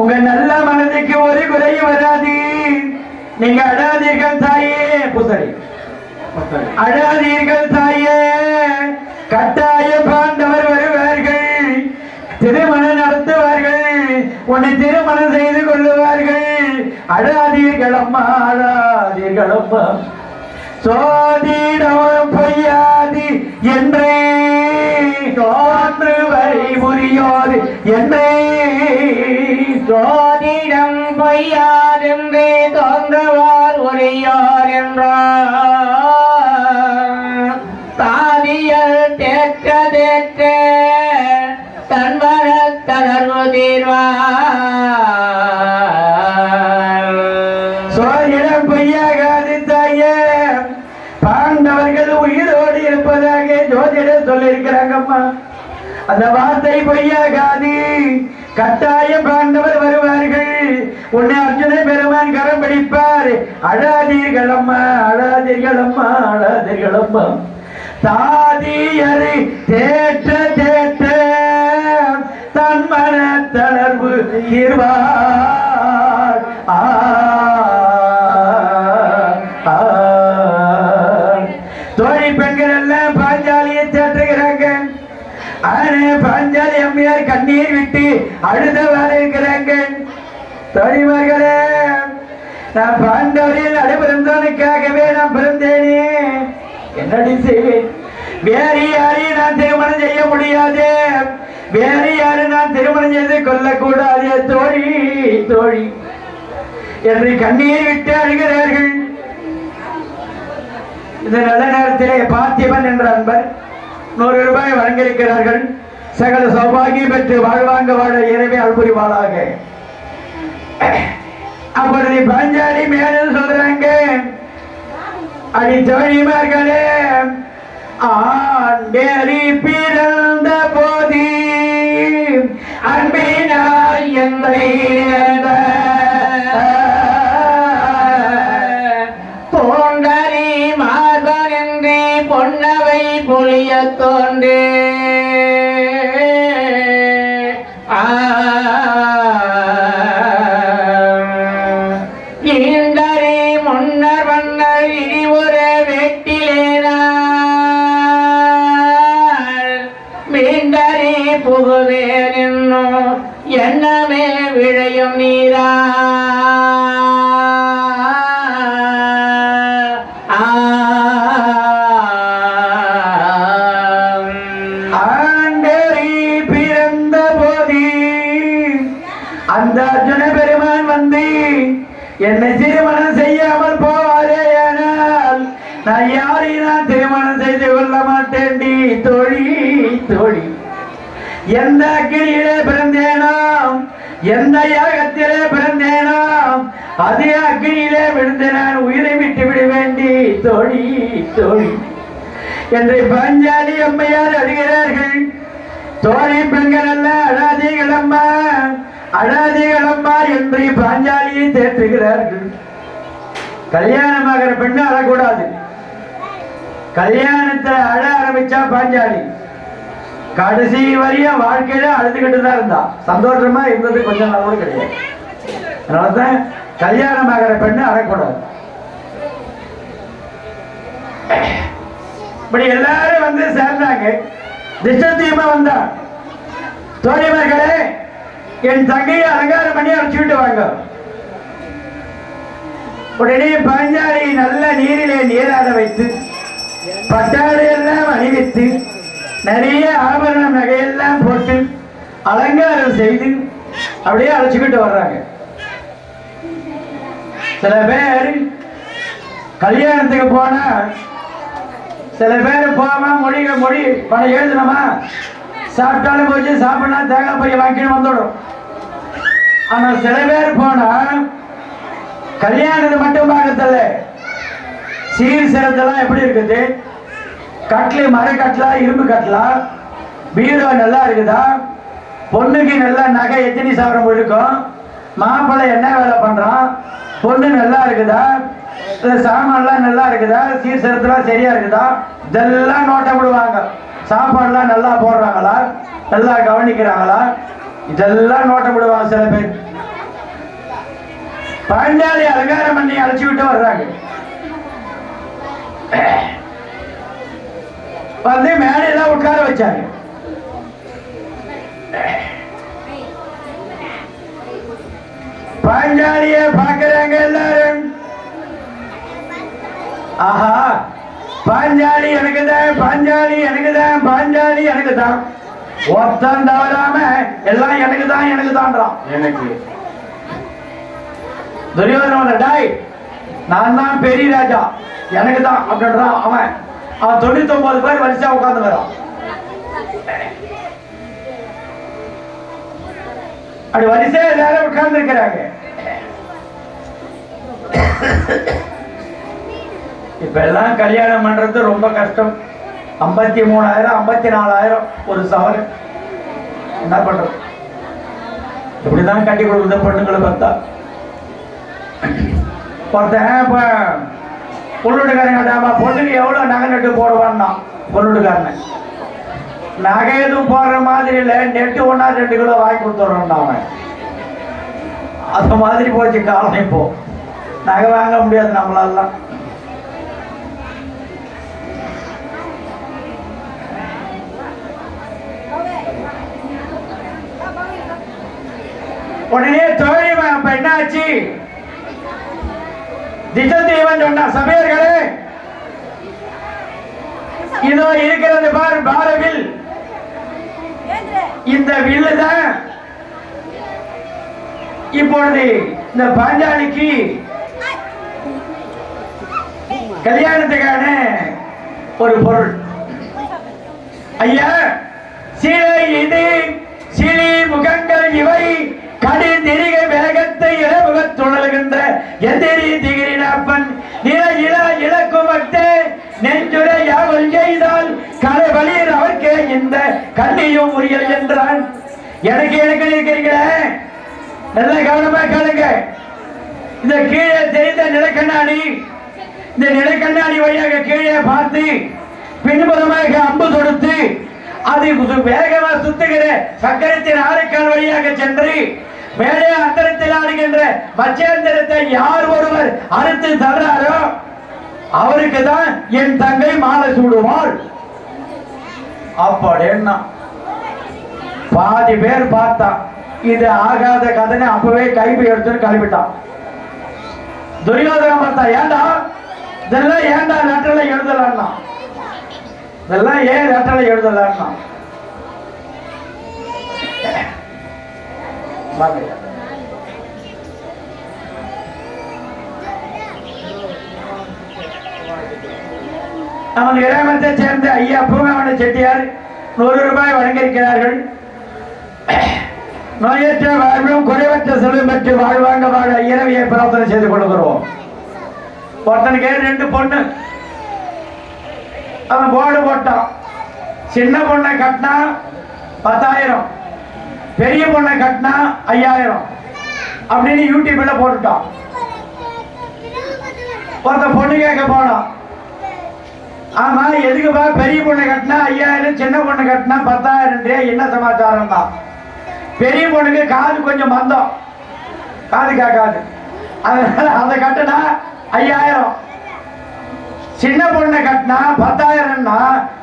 உங்க நல்ல மனதுக்கு ஒரு குறையும் வராது. நீங்க அழாதீர்கள் தாயே. புசரி அழாதீர்கள் தாயே, கட்டாய பாண்டவர் வருவார்கள், திருமணம் நடத்துவார்கள், உன்னை திருமணம் செய்து கொள்ளுவார்கள். அழாதீர்கள் அம்மா, அழாதீர்கள் அம்மா. சோதிடம் பொய்யாது என்றே தோன்று வரை புரியாது என்றே, சோதிடம் பொய்யாதென்றே தோன்றவார் உரையார் என்றார், தாதியல் தேற்ற தேற்ற தன்வர தளர்வு தீர்வார். சோதிடம் பொய்யாகாது தாயே, பாண்டவர்கள் உயிரோடு இருப்பதாக ஜோதிடர் சொல்லியிருக்கிறாங்கம்மா. அந்த வார்த்தை பொய்யாகாது. கட்டாயம் பாண்டவர் வருவார்கள், உன்னை அர்ஜுன பெருமான் கரம் பிடிப்பார். அழாதீர்கள் அம்மா, அழாதீர்கள் அம்மா, அழாதீர்கள் அம்மா. தாதியரை தேற்ற தேற்ற தன் மன தளர்வு தீர்வார். தோழி பெண்கள் எல்லாம் பாஞ்சாலியை தேற்றுகிறாங்க. ஆனா பாஞ்சாலி அம்மையார் கண்ணீர் விட்டு அழுதவாறு இருக்கிறாங்க. தோழிமார்களே, நான் பாண்டவரில் நடைபெறுந்தவனுக்காகவே நான் பிறந்தேனே, என்னடி செய்வேன்? வேறு யாரையும் நான் திருமணம் செய்ய முடியாது, வேறு யாரும் நான் திருமணம் செய்து கொள்ளக்கூடாது தோழி. தோழி என்று கண்ணீர் விட்டு அழுகிறார்கள். இந்த நல்ல நேரத்திலே பார்த்திபன் என்ற அன்பர் 100 ரூபாய் வழங்கியிருக்கிறார்கள். சகல சௌபாகியம் பெற்று வாழ்வாங்க வாழ இறைவே அல்புரிவாளாக. அப்படி பாஞ்சாலி மேலும் சொல்றாங்க, அடி தோழிமார்களே, ஆண்டேரி பிறந்த போதி அன்பினால் என்னை தோன்றரி மார்பனென்றே பொன்னவை பொழிய தோன்றே, ஈண்டரி முன்னர் வண்ணர் இடிவுற வெட்டிலேனார், மீண்டரி புகுவேன் என்னும் எண்ணமே விழையும் நீரா. அந்த அர்ஜுன பெருமான் வந்து என்னை திருமணம் செய்யாமல் போவாரே, ஆனால் நான் யாரையும் நான் திருமணம் செய்து கொள்ள மாட்டேன்டி தோழி தோழி. எந்த அக்கினியிலே பிறந்தேனோ, எந்த யாகத்திலே பிறந்தேனோ, அதே அக்கினியிலே விழுந்து நான் உயிரை விட்டு விடுவேண்டி தோழி தோழி என்று பாஞ்சாலி அம்மையார் அழுகிறார்கள். தோழி பெண்கள் அல்ல, அழாதீகளம்மா அழாதீகளம்மா என்று பாஞ்சாலியை தேற்றுகிறார்கள். கல்யாணமாகிற பெண்ணு அழக்கூடாது. கல்யாணத்தை அழ ஆரம்பிச்சா பாஞ்சாலி கடைசி வரையும் வாழ்க்கையில அழுதுகிட்டு தான் இருந்தா. சந்தோஷமா இருந்தது கொஞ்சம் நாள் கூட கிடையாது. அதனாலதான் கல்யாணமாகிற பெண்ணு அழக்கூடாது. இப்படி எல்லாரும் வந்து சேர்ந்தாங்க. திசத்தீமா வந்தா, தோழிமார்களே என் தங்கையை அலங்காரம் பண்ணி அழைச்சிட்டு வாங்க. உடனே பாஞ்சாலி நல்ல நீரிலே நீராட வைத்து பட்டாடை எல்லாம் அணிவித்து நிறைய ஆபரணம் நகையெல்லாம் போட்டு அலங்காரம் செய்து அப்படியே அழைச்சிக்கிட்டு வர்றாங்க. சில பேர் கல்யாணத்துக்கு போனா, சில பேர் போமா மொழி பணம் எழுதணுமா, சாப்பிட்டாலும் போச்சு, சாப்பிடனா தேங்காய் பைய வாங்கிட்டு வந்துடும். ஆனா சில பேர் போனா கல்யாணத்தை மட்டும் பார்க்கறதில்ல, சீர் சிரத்தெல்லாம் எப்படி இருக்குது, கட்லு மர கட்டலா இரும்பு கட்டலா, பீரோ நல்லா இருக்குதா, பொண்ணுக்கு நல்லா நகை எத்தனை சவரம் இருக்கும், மாப்பிள்ளை என்ன வேலை பண்றான், பொண்ணு நல்லா இருக்குதா, சாமான்லாம் நல்லா இருக்குதா, சீர் சிரத்தெல்லாம் சரியா இருக்குதா, இதெல்லாம் நோட்டம் விடுவாங்க. சாப்பாடுலாம் நல்லா போடுறாங்களா, நல்லா கவனிக்கிறாங்களா, இதெல்லாம் நோட்டம் விடுவாங்க. சில பேர் பாஞ்சாலி அலங்காரம் பண்ணி அழைச்சி விட்டு வர்றாங்க. வந்து மேடையெல்லாம் உட்கார வச்சாங்க. பாஞ்சாலிய பாக்குறாங்க எல்லாரும். ஆஹா, பாஞ்சாலி எனக்கு தான், பாஞ்சாலி எனக்கு தான், பாஞ்சாலி எனக்கு தான். ஒருத்தன் தவறாம எல்லாம் எனக்கு தான் எனக்கு தான்றான். எனக்கு துரியோதனன் டாய் நான் தான் பெரிய ராஜா எனக்கு தான் அப்படின்றான். அவன் 99 பேர் வரிசையா உட்கார்ந்து வரான். அப்படி வரிசையா எல்லாரும் உட்கார்ந்து இருக்கிறாங்க. இப்ப எல்லாம் கல்யாணம் பண்றது ரொம்ப கஷ்டம். 53,000 54,000 ஒரு சவரு. என்ன பண்றது? இப்படிதான் கட்டி கொடுக்குறது பொண்ணுங்களை பார்த்தா. ஒருத்தன் பொண்ணுட்டுக்காரங்க பொண்ணுக்கு எவ்வளவு நகை நட்டு போடுவான்னா, பொண்ணுட்டுக்காரன் நகை எதுவும் போடுற மாதிரி இல்லை, நெட்டு 1-2 கிலோ வாங்கி கொடுத்துட்றான் அவன். அந்த மாதிரி போச்சு காலம். இப்போ நகை வாங்க முடியாது நம்மளால. உடனே தோழி அப்ப என்ன ஆச்சு, திசத்தீவன் சொன்ன சபையர்களே, இதோ இருக்கிறது பார் பாரவில். இந்த வில்லு தான் இப்பொழுது இந்த பாஞ்சாலிக்கு கல்யாணத்துக்கான ஒரு பொருள். ஐயா, சீலை இது, சிலி முகங்கள் இவை, கடிதிரிக வேகத்தை இளமுகத் துழல்கின்ற எதிரி திகிரினாப்பன் நில இள இலக்குமட்டே நெஞ்சுர யாவல் செய்தால் கலை வலியர் அவர்க்கே இந்த கண்ணியும் முறியல் என்றான். எனக்கு இருக்கிறீங்களே, நல்ல கவனமா கேளுங்க. இந்த கீழே தெரிந்த நிலக்கண்ணாடி, இந்த நிலக்கண்ணாடி வழியாக கீழே பார்த்து பின்புறமாக அம்பு தொடுத்து அது வேகமா சுத்துகிற சக்கரத்தின் ஆரைக்கால் வழியாக சென்று மேலே அந்தரத்தில் ஆடுகின்ற மச்சேந்திரத்தை யார் ஒருவர் அறுத்து தர்றாரோ அவருக்கு தான் என் தங்கை மாலை சூடுவாள். அப்படின்னா பாதி பேர் பார்த்தா இது ஆகாத கதனை அப்பவே கைப்பை எடுத்துன்னு கிளம்பிட்டான். துரியோதனம் பார்த்தா, ஏண்டா இதெல்லாம் ஏண்டா லெட்டர்ல எழுதலான்னா, இதெல்லாம் ஏன் லெட்டர்ல எழுதலான்னா, நமது கிராமத்தை சேர்ந்த ஐயா பூங்காவன செட்டியார் 100 ரூபாய் வழங்கியிருக்கிறார்கள். நோயற்ற வாழ்வும் குறைவற்ற செல்வம் பெற்று வாழ்வாங்க வாழ இரவியை பிரார்த்தனை செய்து கொள்கிறோம். ஒருத்தனுக்கு 2 பொண்ணு, அவன் போர்டு போட்டான். சின்ன பொண்ணை கட்டினா 10,000, பெரிய பொண்ணை கட்டினா 5,000 அப்படின்னு யூடியூப்ல போட்டுட்டான். ஒருத்த பொண்ணு கேட்க போனான். ஆமா, எதுக்குப்பா பெரிய பொண்ணை கட்டினா 5,000, சின்ன பொண்ணு கட்டினா 10,000, என்ன சமாச்சாரம் தான்? பெரிய பொண்ணுக்கு காது கொஞ்சம் மந்தம், காது கேட்காது, அதனால அதை கட்டினா 5,000. சின்ன பொண்ணை கட்டினா 10,000ன்னா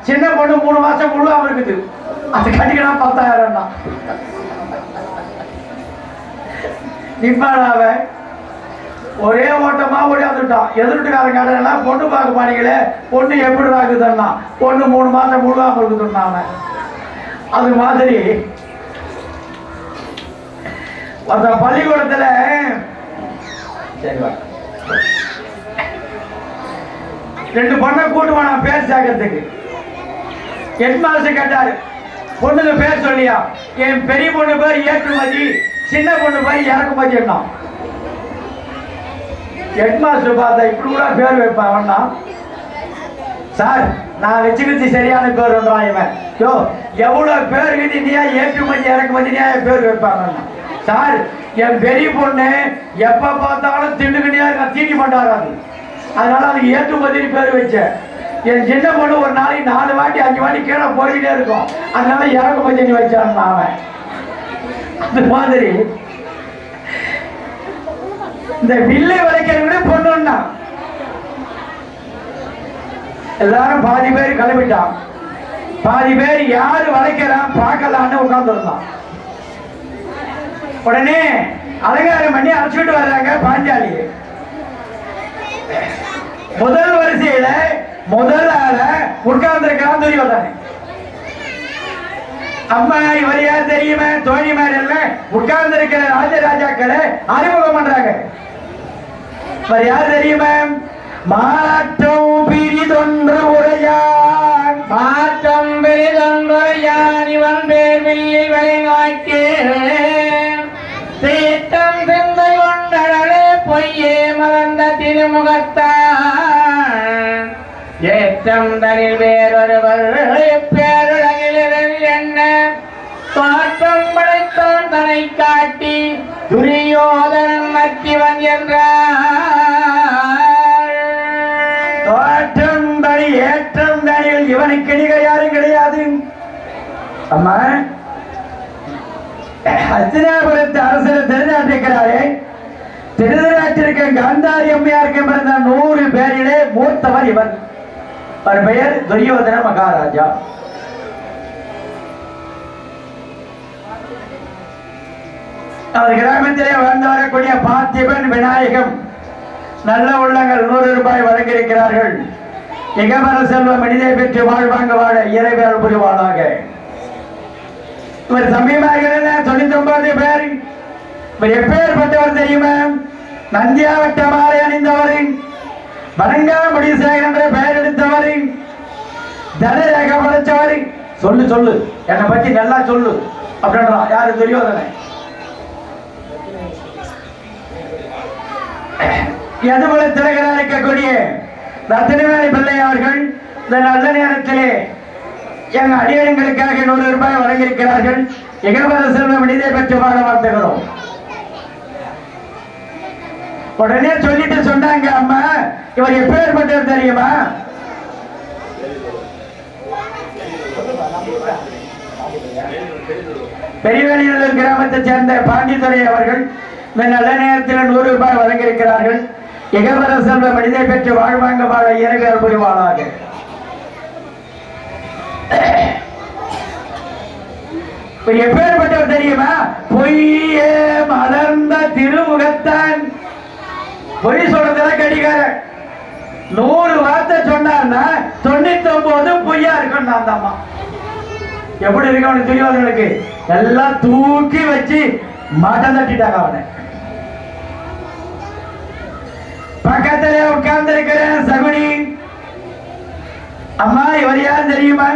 சின்ன பொண்ணு 3 மாசம் முழுவாம இருக்குது, அதை கட்டிக்கினா 10,000ன்னா நிப்பாடாவ ஒரே ஓட்டமா ஓடியாந்துட்டான். எதிர்ட்டுக்காரன் கடனா பொண்ணு பார்க்க மாட்டீங்களே, பொண்ணு எப்படி ஆகுதுன்னா பொண்ணு 3 மாசம் முழுவாம இருக்குதுன்னா அவன். அது மாதிரி அந்த பள்ளிக்கூடத்துல 2 பொண்ணை கூட்டுவானா பேர் சேர்க்கறதுக்கு. ஹெட் மாஸ்டர் கேட்டாரு, பொண்ணுக்கு பேர் சொல்லியா? என் பெரிய பொண்ணு பேர் ஏற்றுமதி, சின்ன பொண்ணு பேர் இறக்குமதி. என்ன ஹெட் மாஸ்டர் பார்த்தா இப்படி கூட பேர் வைப்பான். சார், நான் வச்சுக்கிறது சரியான பேர் ஒன்றான் இவன். யோ, எவ்வளவு பேர் கிட்டியா ஏற்றுமதி இறக்குமதியா பேர் வைப்பாங்க. சார், என் பெரிய பொண்ணு எப்ப பார்த்தாலும் திண்டுக்கிட்டே இருக்க, தீட்டி மாட்டாராது, அதனால அதுக்கு ஏற்றுமதினு பேர் வச்சேன். என் சின்ன பொண்ணு ஒரு நாளைக்கு 4 வாட்டி 5 வாட்டி கீழே போய்கிட்டே இருக்கும், அதனால இறக்குமதினு வச்சான் அவன். அந்த மாதிரி இந்த வில்லை வளைக்கிறவங்க பொண்ணுன்னா எல்லாரும் பாதி பேர் கிளம்பிட்டான். பாதி பேர் யாரு வளைக்கிறான் பார்க்கலான்னு உட்கார்ந்துருந்தான். உடனே அலங்காரம் பண்ணி அழைச்சிட்டு வர்றாங்க பாஞ்சாலி. முதல் வரிசையில முதல் ஆள உட்கார்ந்துருக்கிறான் துரியோதனை. அம்மா, இவர் யார் தெரியுமா? தோழிமார் எல்லாம் உட்கார்ந்து இருக்கிற ராஜராஜாக்களை அறிமுகம் பண்றாங்க. இவர் யார் தெரியுமா? மாற்றம் பிரிதொன்று உரையான், மாற்றம் பெரிதொன்றுரையான், இவன் பேர் வில்லி வழிநாய்க்கே தீட்டம் சிந்தை கொண்டழலே பொய்யே மறந்த திருமுகத்தான் ஏற்றம் தனில் வேறொருவர் பேருலகில் என்ன தோற்றம் படைத்தான் தன்னை காட்டி துரியோதனன் மத்திவன் என்றார். தோற்றம் தனி ஏற்றம் தனியில் இவனுக்கு நிகர் யாரும் கிடையாது. அம்மா, ஹஸ்தினாபுரத்து அரசர் திருநாட்டிருக்கிறாரே, திருநாட்டிற்கு காந்தாரி அம்மையாருக்கு பிறந்த 100 பேரிலே மூத்தவர் இவர். அவர் பெயர் துரியோதன மகாராஜா. அவர் கிராமத்திலே வாழ்ந்து வரக்கூடிய பார்த்திபன், விநாயகம் நல்ல உள்ளங்கள் 100 ரூபாய் வழங்கியிருக்கிறார்கள். இகமர செல்வம் இனிதை பெற்று வாழ்வாங்க வாழ இறைவேல் புரிவாளாக. இவர் சமீபமாக 99 பேர். இவர் எப்பேற்பட்டவர் தெரியுமா? நந்தியாவட்ட மாலை அணிந்தவர், வணங்காமுடி சேகர் என்ற பெயர் எடுத்தவர், தனரேக படைச்சவர். சொல்லு சொல்லு, என்னை பத்தி நல்லா சொல்லு அப்படின்றான். யாரு? துரியோதனை. எதுபோல திலகராக இருக்கக்கூடிய ரத்தினவேலி பிள்ளை அவர்கள் இந்த நல்ல நேரத்திலே எங்கள் அடியர்களுக்காக 100 ரூபாய் வழங்கியிருக்கிறார்கள். இகழ்வர செல்வம் இனிதை பெற்று வாழ வாழ்த்துகிறோம். உடனே சொல்லிட்டு சொன்னாங்க, அம்மா, இவர் எப்பேற்பட்டவர் தெரியுமா? பெரியவேலியூர் கிராமத்தை சேர்ந்த பாண்டித்துறை அவர்கள் இந்த நல்ல நேரத்தில் 100 ரூபாய் வழங்கியிருக்கிறார்கள். இகழ்வர செல்வம் இனிதை பெற்று வாழ்வாங்க வாழ இறைவேல் புரிவாளாக. எப்பேற்பட்டவர் தெரியுமா? பொய்யே மலர்ந்த திருமுகத்தான். பொய் சொல்றதுல கடிகாரன். 100 வார்த்தை சொன்னார்னா 99 பொய்யா இருக்கும். அந்த அம்மா எப்படி இருக்கு அவனுக்கு துரியோதனனுக்கு? எல்லாம் தூக்கி வச்சு மட்டம் தட்டிட்டாங்க அவனை. பக்கத்திலே உட்கார்ந்து இருக்கிற சகுனி அம்மா இவர் யார் தெரியுமா?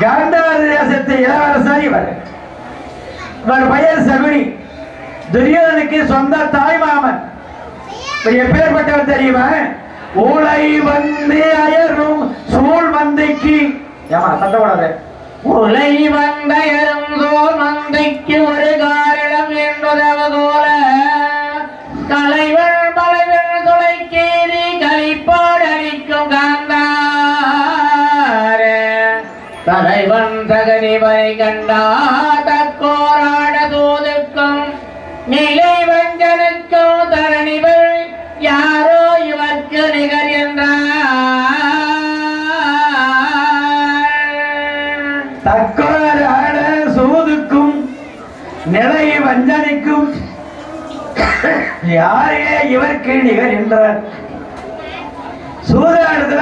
காந்தார தேசத்து இளவரசர் இவர். இவர் பெயர் சகுனி, துரியோதனுக்கு சொந்த தாய் மாமன். எப்பேற்பட்டவர் தெரியுமா? ஊழை வந்து அயரும் சூழ் மந்தைக்கு. ஏமா சத்தப்படாத. உலை வந்தயரும் சோல் மந்தைக்கு ஒரு காரிடம் என்பதவதோல கலைவள் மலைவள் துளைக்கேறி கலிப்பாடு அளிக்கும் காந்தார தலைவன் தகனிவரை கண்டா தக்கோராட தூதுக்கும் நிலை வஞ்சனுக்கும் தரணிவள் யாரோ இவர்க்கு நிகர் என்றார். தக்கோராட சூதுக்கும் நிலை வஞ்சனைக்கும் யாரே இவருக்கு நிகர் என்றார். சூதாடுதல்